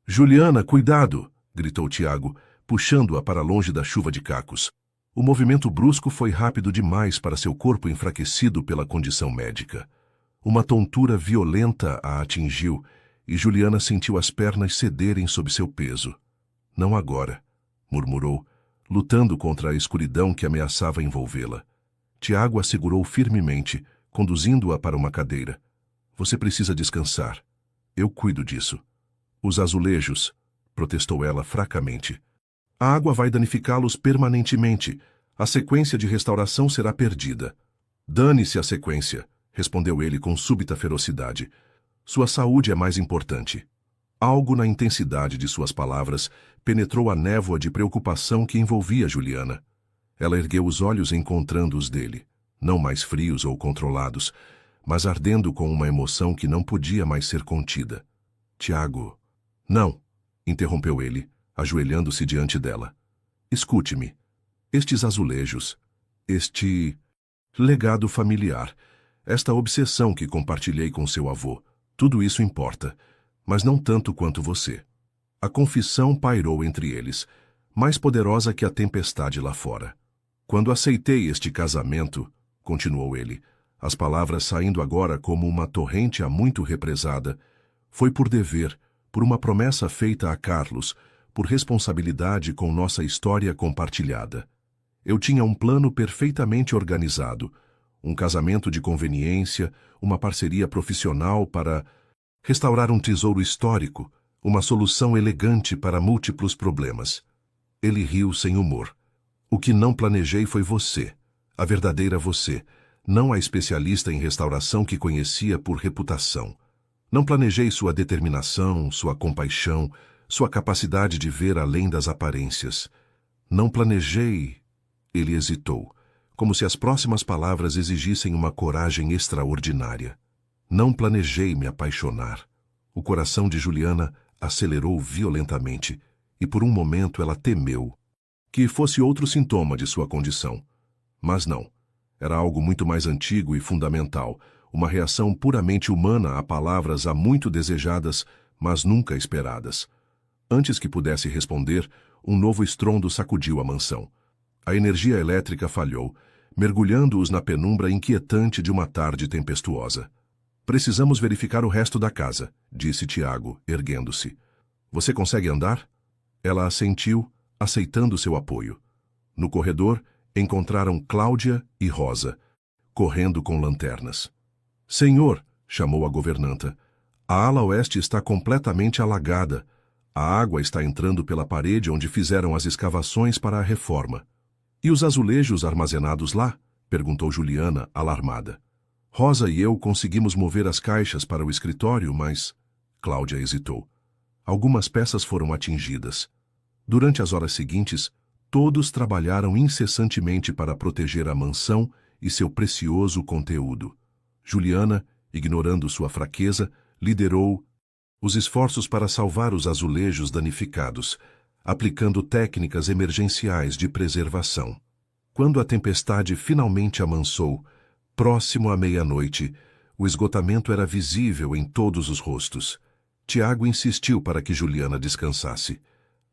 "Juliana, cuidado!" gritou Tiago, puxando-a para longe da chuva de cacos. O movimento brusco foi rápido demais para seu corpo enfraquecido pela condição médica. Uma tontura violenta a atingiu, e Juliana sentiu as pernas cederem sob seu peso. "Não agora", murmurou, lutando contra a escuridão que ameaçava envolvê-la. Tiago a segurou firmemente, conduzindo-a para uma cadeira. Você precisa descansar. Eu cuido disso. Os azulejos, protestou ela fracamente. A água vai danificá-los permanentemente. A sequência de restauração será perdida. Dane-se a sequência, respondeu ele com súbita ferocidade. Sua saúde é mais importante. Algo na intensidade de suas palavras penetrou a névoa de preocupação que envolvia Juliana. Ela ergueu os olhos encontrando os dele, não mais frios ou controlados, mas ardendo com uma emoção que não podia mais ser contida. Tiago... Não, interrompeu ele, ajoelhando-se diante dela. Escute-me. Estes azulejos, este legado familiar, esta obsessão que compartilhei com seu avô, tudo isso importa, mas não tanto quanto você. A confissão pairou entre eles, mais poderosa que a tempestade lá fora. Quando aceitei este casamento, continuou ele, as palavras saindo agora como uma torrente há muito represada, foi por dever, por uma promessa feita a Carlos, por responsabilidade com nossa história compartilhada. Eu tinha um plano perfeitamente organizado, um casamento de conveniência, uma parceria profissional para restaurar um tesouro histórico, uma solução elegante para múltiplos problemas. Ele riu sem humor. O que não planejei foi você, a verdadeira você, não a especialista em restauração que conhecia por reputação. Não planejei sua determinação, sua compaixão, sua capacidade de ver além das aparências. Não planejei... Ele hesitou, como se as próximas palavras exigissem uma coragem extraordinária. Não planejei me apaixonar. O coração de Juliana acelerou violentamente, e por um momento ela temeu que fosse outro sintoma de sua condição. Mas não. Era algo muito mais antigo e fundamental, uma reação puramente humana a palavras há muito desejadas, mas nunca esperadas. Antes que pudesse responder, um novo estrondo sacudiu a mansão. A energia elétrica falhou, mergulhando-os na penumbra inquietante de uma tarde tempestuosa. Precisamos verificar o resto da casa, disse Tiago, erguendo-se. Você consegue andar? Ela assentiu, aceitando seu apoio. No corredor, encontraram Cláudia e Rosa, correndo com lanternas. Senhor, chamou a governanta, a ala oeste está completamente alagada. A água está entrando pela parede onde fizeram as escavações para a reforma. E os azulejos armazenados lá? Perguntou Juliana, alarmada. Rosa e eu conseguimos mover as caixas para o escritório, mas... Cláudia hesitou. Algumas peças foram atingidas. Durante as horas seguintes, todos trabalharam incessantemente para proteger a mansão e seu precioso conteúdo. Juliana, ignorando sua fraqueza, liderou os esforços para salvar os azulejos danificados, aplicando técnicas emergenciais de preservação. Quando a tempestade finalmente amansou, próximo à meia-noite, o esgotamento era visível em todos os rostos. Tiago insistiu para que Juliana descansasse,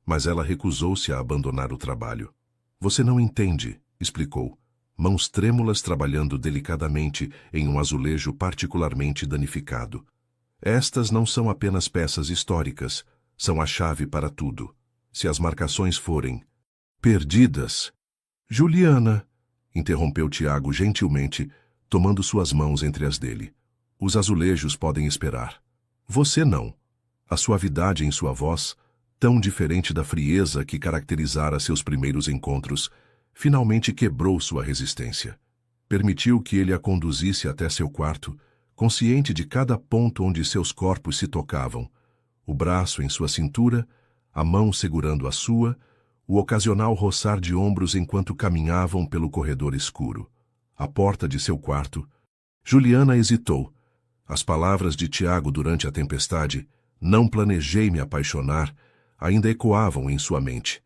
mas ela recusou-se a abandonar o trabalho. Você não entende, explicou, mãos trêmulas trabalhando delicadamente em um azulejo particularmente danificado. Estas não são apenas peças históricas, são a chave para tudo. Se as marcações forem perdidas... Juliana, interrompeu Tiago gentilmente, tomando suas mãos entre as dele. Os azulejos podem esperar. Você não. A suavidade em sua voz, tão diferente da frieza que caracterizara seus primeiros encontros, finalmente quebrou sua resistência. Permitiu que ele a conduzisse até seu quarto, consciente de cada ponto onde seus corpos se tocavam, o braço em sua cintura, a mão segurando a sua, o ocasional roçar de ombros enquanto caminhavam pelo corredor escuro. À porta de seu quarto, Juliana hesitou. As palavras de Tiago durante a tempestade, não planejei me apaixonar, ainda ecoavam em sua mente.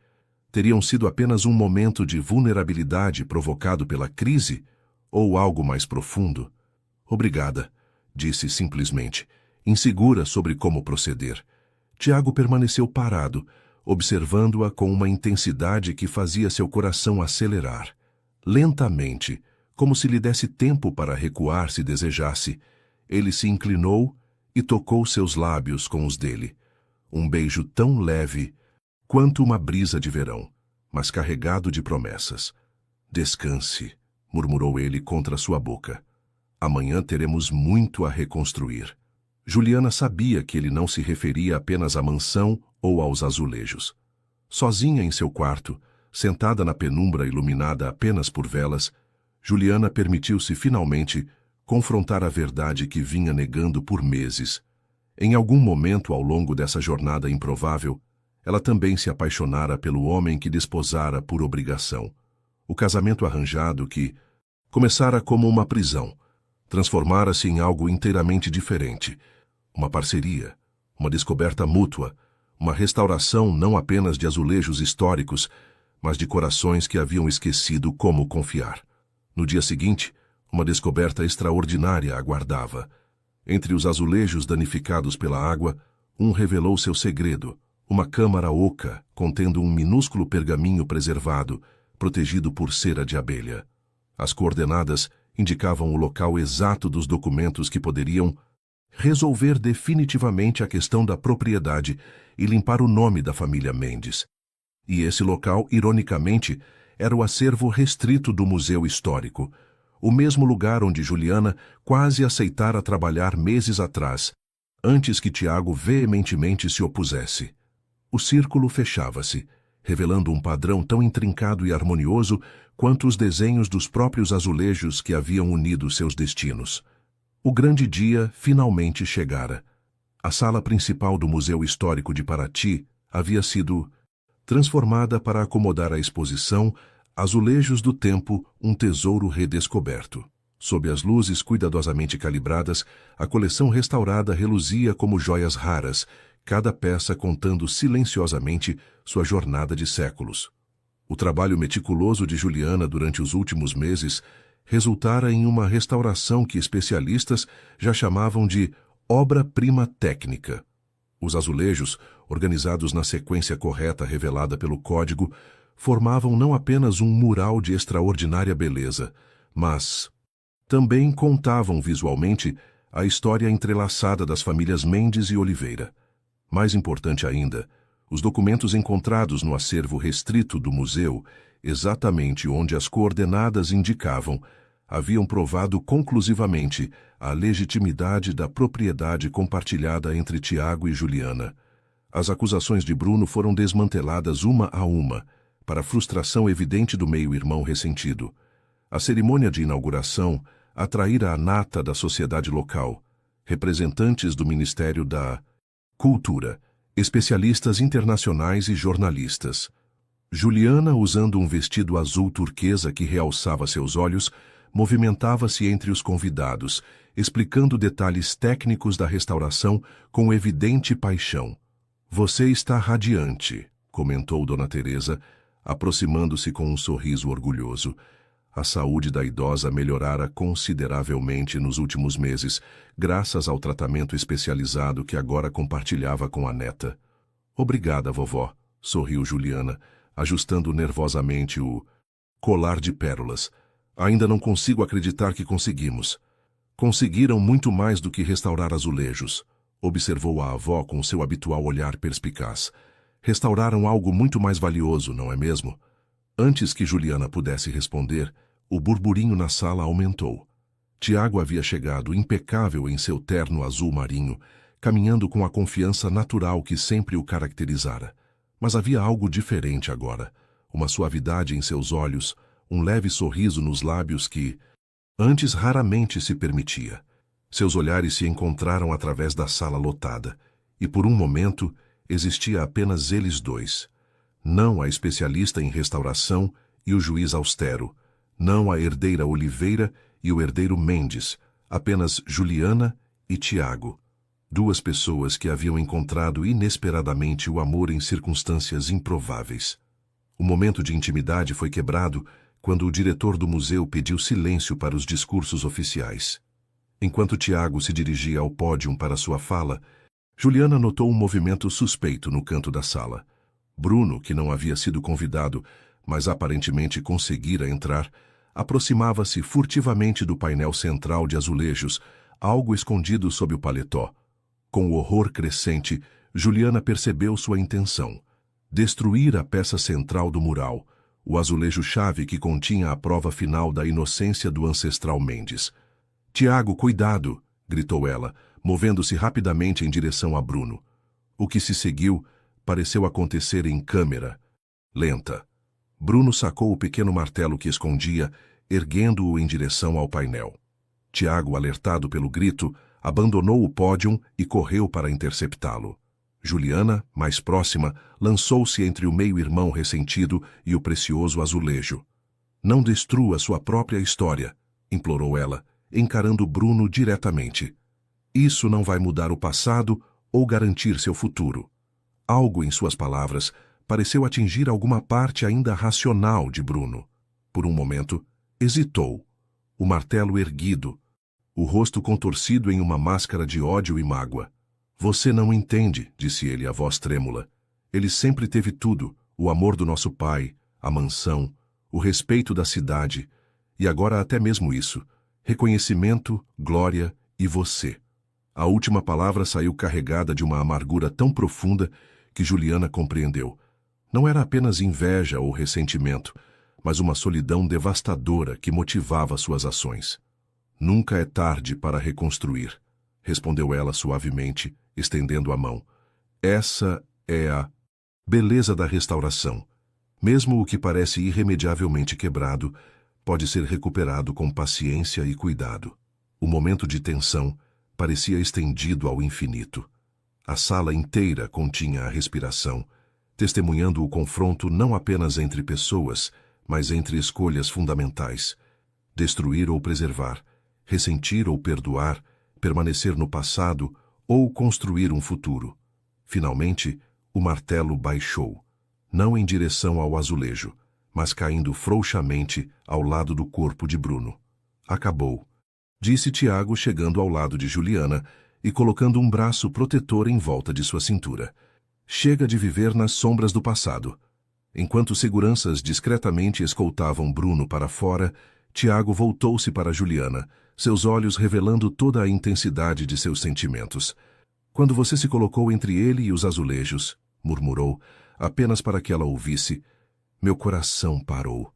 Teriam sido apenas um momento de vulnerabilidade provocado pela crise ou algo mais profundo? Obrigada, disse simplesmente, insegura sobre como proceder. Tiago permaneceu parado, observando-a com uma intensidade que fazia seu coração acelerar. Lentamente, como se lhe desse tempo para recuar se desejasse, ele se inclinou e tocou seus lábios com os dele. Um beijo tão leve quanto uma brisa de verão, mas carregado de promessas. Descanse, murmurou ele contra sua boca. Amanhã teremos muito a reconstruir. Juliana sabia que ele não se referia apenas à mansão ou aos azulejos. Sozinha em seu quarto, sentada na penumbra iluminada apenas por velas, Juliana permitiu-se finalmente confrontar a verdade que vinha negando por meses. Em algum momento ao longo dessa jornada improvável, ela também se apaixonara pelo homem que desposara por obrigação. O casamento arranjado que começara como uma prisão, transformara-se em algo inteiramente diferente. Uma parceria, uma descoberta mútua, uma restauração não apenas de azulejos históricos, mas de corações que haviam esquecido como confiar. No dia seguinte, uma descoberta extraordinária aguardava. Entre os azulejos danificados pela água, um revelou seu segredo, uma câmara oca contendo um minúsculo pergaminho preservado, protegido por cera de abelha. As coordenadas indicavam o local exato dos documentos que poderiam resolver definitivamente a questão da propriedade e limpar o nome da família Mendes. E esse local, ironicamente, era o acervo restrito do Museu Histórico, o mesmo lugar onde Juliana quase aceitara trabalhar meses atrás, antes que Tiago veementemente se opusesse. O círculo fechava-se, revelando um padrão tão intrincado e harmonioso quanto os desenhos dos próprios azulejos que haviam unido seus destinos. O grande dia finalmente chegara. A sala principal do Museu Histórico de Paraty havia sido transformada para acomodar a exposição Azulejos do Tempo, um tesouro redescoberto. Sob as luzes cuidadosamente calibradas, a coleção restaurada reluzia como joias raras, cada peça contando silenciosamente sua jornada de séculos. O trabalho meticuloso de Juliana durante os últimos meses resultara em uma restauração que especialistas já chamavam de obra-prima técnica. Os azulejos, organizados na sequência correta revelada pelo código, formavam não apenas um mural de extraordinária beleza, mas também contavam visualmente a história entrelaçada das famílias Mendes e Oliveira. Mais importante ainda, os documentos encontrados no acervo restrito do museu, exatamente onde as coordenadas indicavam, haviam provado conclusivamente a legitimidade da propriedade compartilhada entre Tiago e Juliana. As acusações de Bruno foram desmanteladas uma a uma, para a frustração evidente do meio-irmão ressentido. A cerimônia de inauguração atraíra a nata da sociedade local, representantes do Ministério da Cultura, especialistas internacionais e jornalistas. Juliana, usando um vestido azul turquesa que realçava seus olhos, movimentava-se entre os convidados, explicando detalhes técnicos da restauração com evidente paixão. "Você está radiante", comentou Dona Teresa, aproximando-se com um sorriso orgulhoso. A saúde da idosa melhorara consideravelmente nos últimos meses, graças ao tratamento especializado que agora compartilhava com a neta. "Obrigada, vovó", sorriu Juliana, ajustando nervosamente o colar de pérolas. "Ainda não consigo acreditar que conseguimos." "Conseguiram muito mais do que restaurar azulejos", observou a avó com seu habitual olhar perspicaz. "Restauraram algo muito mais valioso, não é mesmo?" Antes que Juliana pudesse responder, o burburinho na sala aumentou. Tiago havia chegado impecável em seu terno azul marinho, caminhando com a confiança natural que sempre o caracterizara. Mas havia algo diferente agora, uma suavidade em seus olhos, um leve sorriso nos lábios que antes raramente se permitia. Seus olhares se encontraram através da sala lotada, e por um momento existia apenas eles dois. Não a especialista em restauração e o juiz austero, não a herdeira Oliveira e o herdeiro Mendes, apenas Juliana e Tiago. Duas pessoas que haviam encontrado inesperadamente o amor em circunstâncias improváveis. O momento de intimidade foi quebrado quando o diretor do museu pediu silêncio para os discursos oficiais. Enquanto Tiago se dirigia ao pódio para sua fala, Juliana notou um movimento suspeito no canto da sala. Bruno, que não havia sido convidado, mas aparentemente conseguira entrar, aproximava-se furtivamente do painel central de azulejos, algo escondido sob o paletó. Com o horror crescente, Juliana percebeu sua intenção. Destruir a peça central do mural, o azulejo-chave que continha a prova final da inocência do ancestral Mendes. Tiago, cuidado! Gritou ela, movendo-se rapidamente em direção a Bruno. O que se seguiu pareceu acontecer em câmera lenta. Bruno sacou o pequeno martelo que escondia, erguendo-o em direção ao painel. Tiago, alertado pelo grito, abandonou o pódium e correu para interceptá-lo. Juliana, mais próxima, lançou-se entre o meio-irmão ressentido e o precioso azulejo. Não destrua sua própria história, implorou ela, encarando Bruno diretamente. Isso não vai mudar o passado ou garantir seu futuro. Algo em suas palavras pareceu atingir alguma parte ainda racional de Bruno. Por um momento, hesitou, o martelo erguido, o rosto contorcido em uma máscara de ódio e mágoa. Você não entende, disse ele, a voz trêmula. Ele sempre teve tudo, o amor do nosso pai, a mansão, o respeito da cidade, e agora até mesmo isso, reconhecimento, glória e você. A última palavra saiu carregada de uma amargura tão profunda que Juliana compreendeu. Não era apenas inveja ou ressentimento, mas uma solidão devastadora que motivava suas ações. Nunca é tarde para reconstruir, respondeu ela suavemente, estendendo a mão. Essa é a beleza da restauração. Mesmo o que parece irremediavelmente quebrado, pode ser recuperado com paciência e cuidado. O momento de tensão parecia estendido ao infinito. A sala inteira continha a respiração, testemunhando o confronto não apenas entre pessoas, mas entre escolhas fundamentais. Destruir ou preservar, ressentir ou perdoar, permanecer no passado ou construir um futuro. Finalmente, o martelo baixou, não em direção ao azulejo, mas caindo frouxamente ao lado do corpo de Bruno. Acabou, disse Tiago, chegando ao lado de Juliana e colocando um braço protetor em volta de sua cintura. Chega de viver nas sombras do passado. Enquanto seguranças discretamente escoltavam Bruno para fora, Tiago voltou-se para Juliana, seus olhos revelando toda a intensidade de seus sentimentos. Quando você se colocou entre ele e os azulejos, murmurou, apenas para que ela ouvisse, meu coração parou.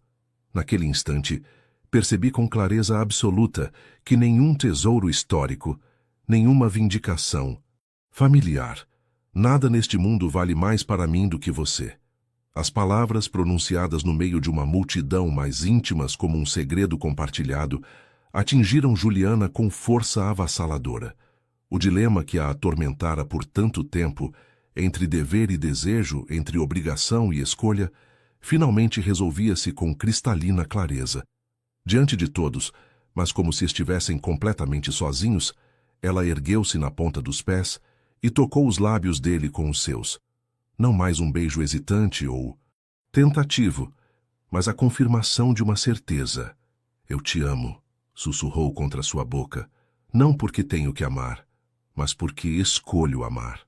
Naquele instante, percebi com clareza absoluta que nenhum tesouro histórico, nenhuma vindicação familiar, nada neste mundo vale mais para mim do que você. As palavras pronunciadas no meio de uma multidão mais íntimas como um segredo compartilhado atingiram Juliana com força avassaladora. O dilema que a atormentara por tanto tempo, entre dever e desejo, entre obrigação e escolha, finalmente resolvia-se com cristalina clareza. Diante de todos, mas como se estivessem completamente sozinhos, ela ergueu-se na ponta dos pés e tocou os lábios dele com os seus. Não mais um beijo hesitante ou tentativo, mas a confirmação de uma certeza. Eu te amo, sussurrou contra sua boca, não porque tenho que amar, mas porque escolho amar.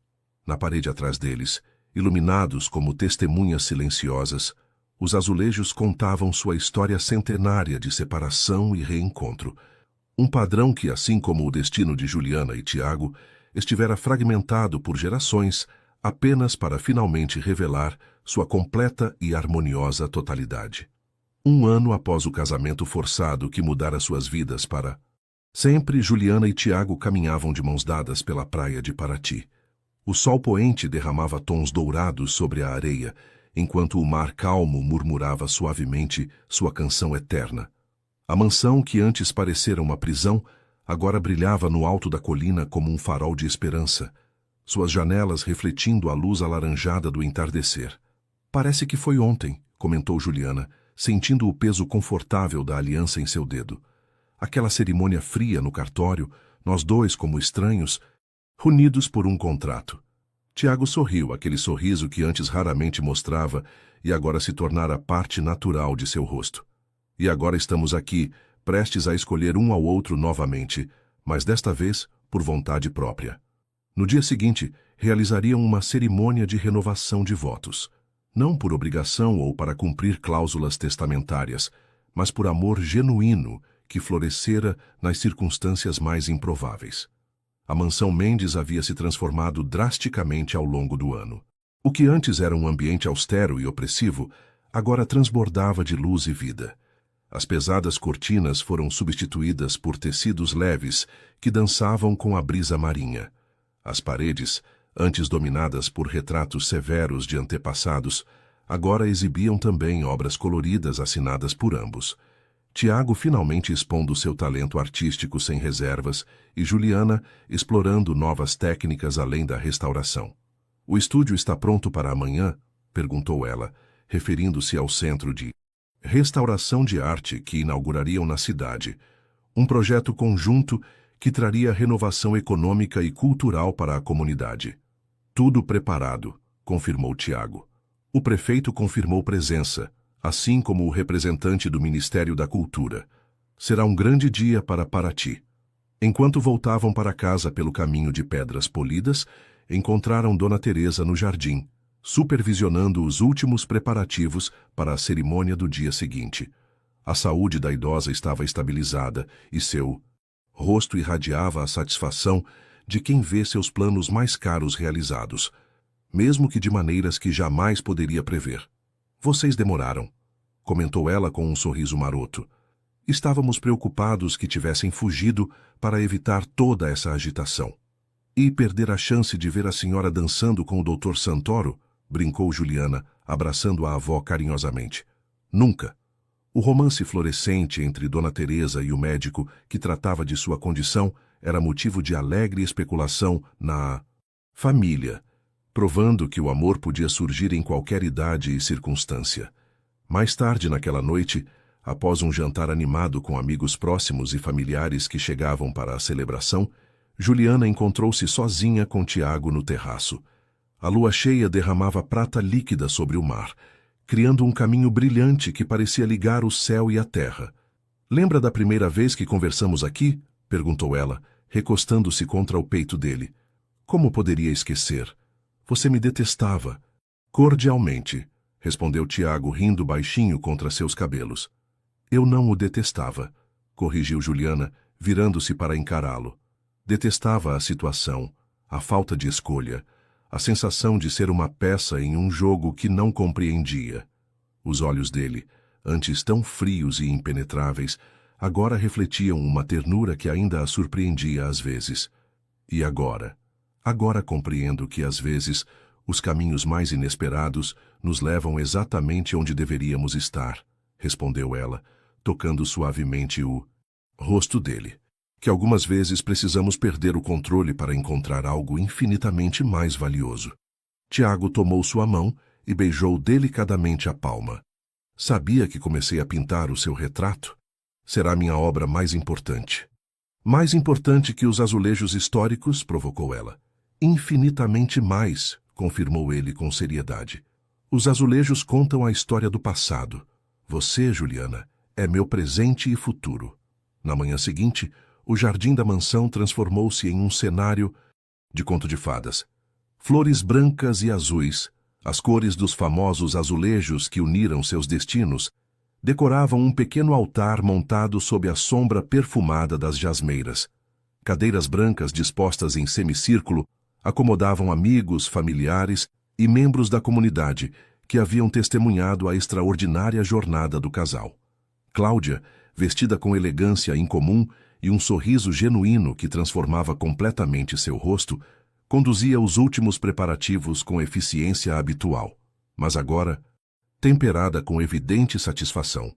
Na parede atrás deles, iluminados como testemunhas silenciosas, os azulejos contavam sua história centenária de separação e reencontro. Um padrão que, assim como o destino de Juliana e Tiago, estivera fragmentado por gerações apenas para finalmente revelar sua completa e harmoniosa totalidade. 1 ano após o casamento forçado que mudara suas vidas para sempre, Juliana e Tiago caminhavam de mãos dadas pela praia de Paraty. O sol poente derramava tons dourados sobre a areia, enquanto o mar calmo murmurava suavemente sua canção eterna. A mansão, que antes parecera uma prisão, agora brilhava no alto da colina como um farol de esperança, suas janelas refletindo a luz alaranjada do entardecer. Parece que foi ontem, comentou Juliana, sentindo o peso confortável da aliança em seu dedo. Aquela cerimônia fria no cartório, nós dois como estranhos, unidos por um contrato. Tiago sorriu, aquele sorriso que antes raramente mostrava e agora se tornara parte natural de seu rosto. E agora estamos aqui, prestes a escolher um ao outro novamente, mas desta vez por vontade própria. No dia seguinte, realizariam uma cerimônia de renovação de votos. Não por obrigação ou para cumprir cláusulas testamentárias, mas por amor genuíno que florescera nas circunstâncias mais improváveis. A mansão Mendes havia se transformado drasticamente ao longo do ano. O que antes era um ambiente austero e opressivo, agora transbordava de luz e vida. As pesadas cortinas foram substituídas por tecidos leves que dançavam com a brisa marinha. As paredes, antes dominadas por retratos severos de antepassados, agora exibiam também obras coloridas assinadas por ambos. Tiago finalmente expondo seu talento artístico sem reservas e Juliana explorando novas técnicas além da restauração. "O estúdio está pronto para amanhã?" perguntou ela, referindo-se ao centro de restauração de arte que inaugurariam na cidade, um projeto conjunto que traria renovação econômica e cultural para a comunidade. "Tudo preparado", confirmou Tiago. O prefeito confirmou presença, assim como o representante do Ministério da Cultura. "Será um grande dia para Paraty." Enquanto voltavam para casa pelo caminho de pedras polidas, encontraram Dona Teresa no jardim, supervisionando os últimos preparativos para a cerimônia do dia seguinte. A saúde da idosa estava estabilizada e seu rosto irradiava a satisfação de quem vê seus planos mais caros realizados, mesmo que de maneiras que jamais poderia prever. "Vocês demoraram", comentou ela com um sorriso maroto. "Estávamos preocupados que tivessem fugido para evitar toda essa agitação." "E perder a chance de ver a senhora dançando com o Dr. Santoro?" brincou Juliana, abraçando a avó carinhosamente. "Nunca." O romance florescente entre Dona Teresa e o médico que tratava de sua condição era motivo de alegre especulação na família, provando que o amor podia surgir em qualquer idade e circunstância. Mais tarde naquela noite, após um jantar animado com amigos próximos e familiares que chegavam para a celebração, Juliana encontrou-se sozinha com Tiago no terraço. A lua cheia derramava prata líquida sobre o mar, criando um caminho brilhante que parecia ligar o céu e a terra. "Lembra da primeira vez que conversamos aqui?" perguntou ela, recostando-se contra o peito dele. "Como poderia esquecer? Você me detestava." "Cordialmente", respondeu Tiago rindo baixinho contra seus cabelos. "Eu não o detestava", corrigiu Juliana, virando-se para encará-lo. Detestava a situação, a falta de escolha, a sensação de ser uma peça em um jogo que não compreendia. Os olhos dele, antes tão frios e impenetráveis, agora refletiam uma ternura que ainda a surpreendia às vezes. "E agora? Agora compreendo que às vezes os caminhos mais inesperados nos levam exatamente onde deveríamos estar", respondeu ela, tocando suavemente o rosto dele. "Que algumas vezes precisamos perder o controle para encontrar algo infinitamente mais valioso." Tiago tomou sua mão e beijou delicadamente a palma. "Sabia que comecei a pintar o seu retrato? Será minha obra mais importante." "Mais importante que os azulejos históricos?" provocou ela. "Infinitamente mais", confirmou ele com seriedade. "Os azulejos contam a história do passado. Você, Juliana, é meu presente e futuro." Na manhã seguinte, o jardim da mansão transformou-se em um cenário de conto de fadas. Flores brancas e azuis, as cores dos famosos azulejos que uniram seus destinos, decoravam um pequeno altar montado sob a sombra perfumada das jasmeiras. Cadeiras brancas dispostas em semicírculo acomodavam amigos, familiares e membros da comunidade que haviam testemunhado a extraordinária jornada do casal. Cláudia, vestida com elegância incomum e um sorriso genuíno que transformava completamente seu rosto, conduzia os últimos preparativos com eficiência habitual, mas agora, temperada com evidente satisfação.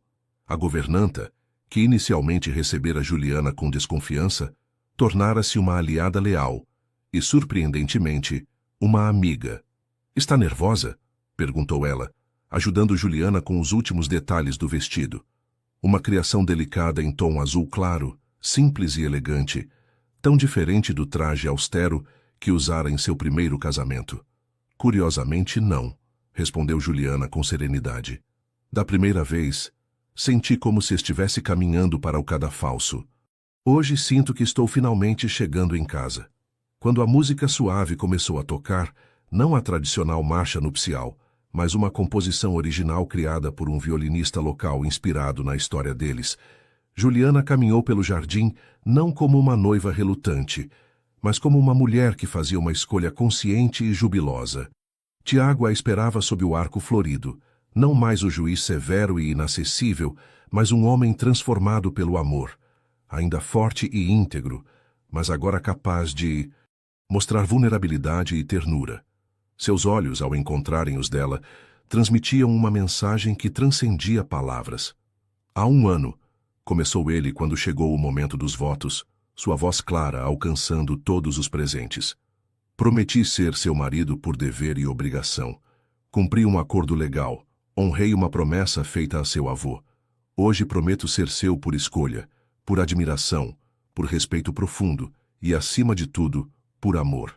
A governanta, que inicialmente recebera Juliana com desconfiança, tornara-se uma aliada leal e, surpreendentemente, uma amiga. "Está nervosa?" perguntou ela, ajudando Juliana com os últimos detalhes do vestido. Uma criação delicada em tom azul claro, simples e elegante, tão diferente do traje austero que usara em seu primeiro casamento. "Curiosamente, não", respondeu Juliana com serenidade. "Da primeira vez, senti como se estivesse caminhando para o cadafalso. Hoje sinto que estou finalmente chegando em casa." Quando a música suave começou a tocar, não a tradicional marcha nupcial, mas uma composição original criada por um violinista local inspirado na história deles, Juliana caminhou pelo jardim não como uma noiva relutante, mas como uma mulher que fazia uma escolha consciente e jubilosa. Tiago a esperava sob o arco florido, não mais o juiz severo e inacessível, mas um homem transformado pelo amor, ainda forte e íntegro, mas agora capaz de mostrar vulnerabilidade e ternura. Seus olhos, ao encontrarem os dela, transmitiam uma mensagem que transcendia palavras. Há 1 ano, começou ele quando chegou o momento dos votos, sua voz clara alcançando todos os presentes. Prometi ser seu marido por dever e obrigação. Cumpri um acordo legal. Honrei uma promessa feita a seu avô. Hoje prometo ser seu por escolha, por admiração, por respeito profundo e, acima de tudo, por amor.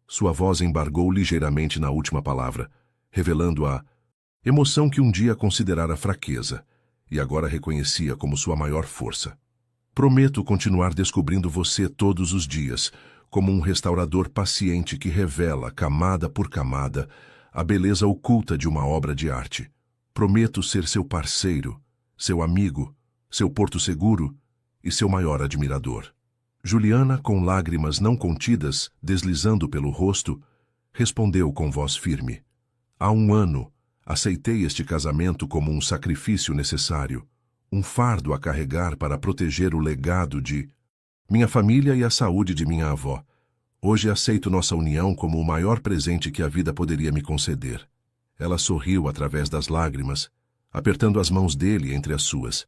Sua voz embargou ligeiramente na última palavra, revelando a emoção que um dia considerara fraqueza e agora reconhecia como sua maior força. Prometo continuar descobrindo você todos os dias, como um restaurador paciente que revela, camada por camada, a beleza oculta de uma obra de arte. Prometo ser seu parceiro, seu amigo, seu porto seguro e seu maior admirador. Juliana, com lágrimas não contidas deslizando pelo rosto, respondeu com voz firme. Há 1 ano, aceitei este casamento como um sacrifício necessário, um fardo a carregar para proteger o legado de minha família e a saúde de minha avó. Hoje aceito nossa união como o maior presente que a vida poderia me conceder. Ela sorriu através das lágrimas, apertando as mãos dele entre as suas.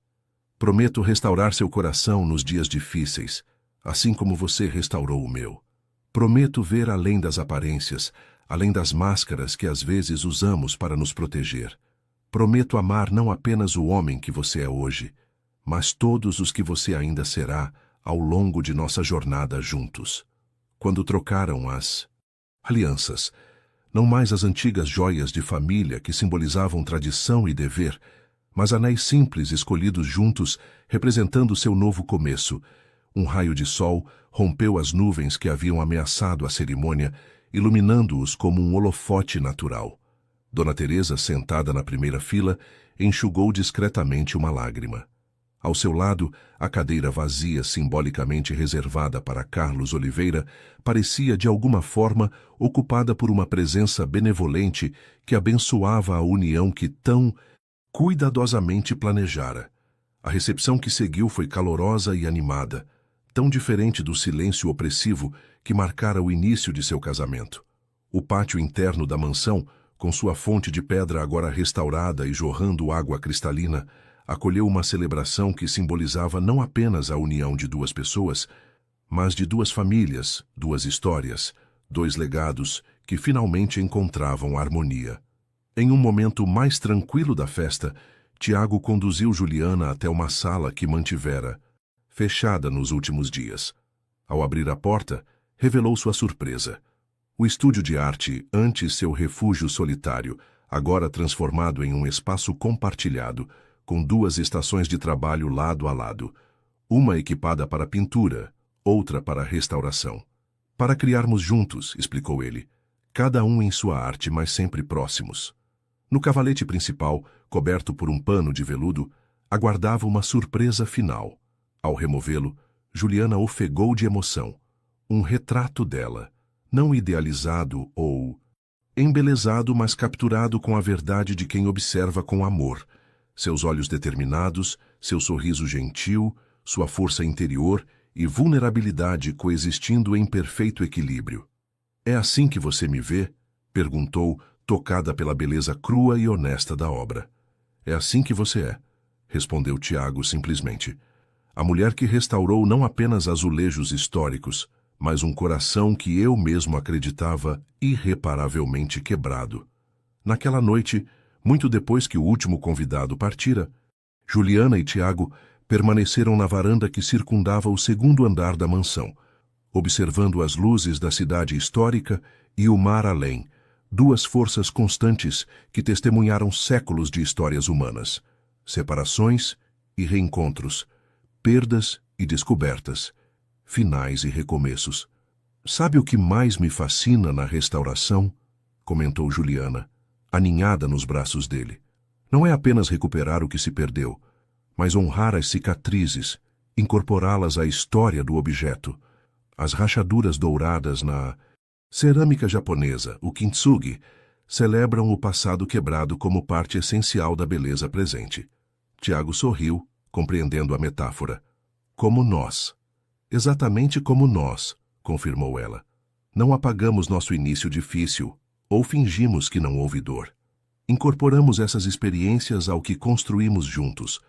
Prometo restaurar seu coração nos dias difíceis, assim como você restaurou o meu. Prometo ver além das aparências, além das máscaras que às vezes usamos para nos proteger. Prometo amar não apenas o homem que você é hoje, mas todos os que você ainda será ao longo de nossa jornada juntos. Quando trocaram as alianças, não mais as antigas joias de família que simbolizavam tradição e dever, mas anéis simples escolhidos juntos, representando seu novo começo, um raio de sol rompeu as nuvens que haviam ameaçado a cerimônia, iluminando-os como um holofote natural. Dona Teresa, sentada na primeira fila, enxugou discretamente uma lágrima. Ao seu lado, a cadeira vazia, simbolicamente reservada para Carlos Oliveira, parecia de alguma forma ocupada por uma presença benevolente que abençoava a união que tão cuidadosamente planejara. A recepção que seguiu foi calorosa e animada, tão diferente do silêncio opressivo que marcara o início de seu casamento. O pátio interno da mansão, com sua fonte de pedra agora restaurada e jorrando água cristalina, acolheu uma celebração que simbolizava não apenas a união de 2 pessoas, mas de 2 famílias, 2 histórias, 2 legados que finalmente encontravam harmonia. Em um momento mais tranquilo da festa, Tiago conduziu Juliana até uma sala que mantivera fechada nos últimos dias. Ao abrir a porta, revelou sua surpresa. O estúdio de arte, antes seu refúgio solitário, agora transformado em um espaço compartilhado, com 2 estações de trabalho lado a lado, uma equipada para pintura, outra para restauração. Para criarmos juntos, explicou ele, cada um em sua arte, mas sempre próximos. No cavalete principal, coberto por um pano de veludo, aguardava uma surpresa final. Ao removê-lo, Juliana ofegou de emoção. Um retrato dela, não idealizado ou embelezado, mas capturado com a verdade de quem observa com amor. Seus olhos determinados, seu sorriso gentil, sua força interior e vulnerabilidade coexistindo em perfeito equilíbrio. É assim que você me vê? Perguntou, tocada pela beleza crua e honesta da obra. É assim que você é, respondeu Tiago simplesmente. A mulher que restaurou não apenas azulejos históricos, mas um coração que eu mesmo acreditava irreparavelmente quebrado. Naquela noite, muito depois que o último convidado partira, Juliana e Tiago permaneceram na varanda que circundava o 2º andar da mansão, observando as luzes da cidade histórica e o mar além, 2 forças constantes que testemunharam séculos de histórias humanas, separações e reencontros, perdas e descobertas, finais e recomeços. Sabe o que mais me fascina na restauração? Comentou Juliana, aninhada nos braços dele. Não é apenas recuperar o que se perdeu, mas honrar as cicatrizes, incorporá-las à história do objeto. As rachaduras douradas na cerâmica japonesa, o kintsugi, celebram o passado quebrado como parte essencial da beleza presente. Tiago sorriu, compreendendo a metáfora. Como nós. Exatamente como nós, confirmou ela. Não apagamos nosso início difícil, ou fingimos que não houve dor. Incorporamos essas experiências ao que construímos juntos,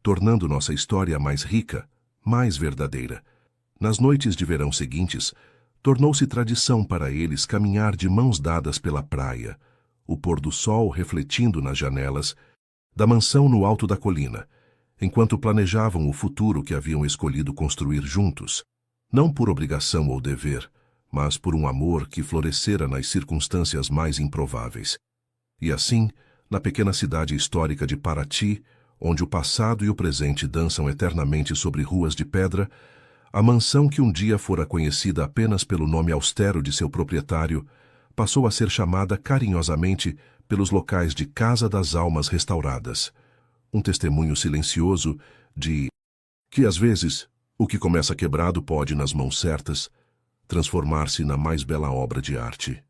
tornando nossa história mais rica, mais verdadeira. Nas noites de verão seguintes, tornou-se tradição para eles caminhar de mãos dadas pela praia, o pôr do sol refletindo nas janelas da mansão no alto da colina, enquanto planejavam o futuro que haviam escolhido construir juntos, não por obrigação ou dever, mas por um amor que florescera nas circunstâncias mais improváveis. E assim, na pequena cidade histórica de Paraty, onde o passado e o presente dançam eternamente sobre ruas de pedra, a mansão que um dia fora conhecida apenas pelo nome austero de seu proprietário, passou a ser chamada carinhosamente pelos locais de Casa das Almas Restauradas, um testemunho silencioso de que, às vezes, o que começa quebrado pode, nas mãos certas, transformar-se na mais bela obra de arte.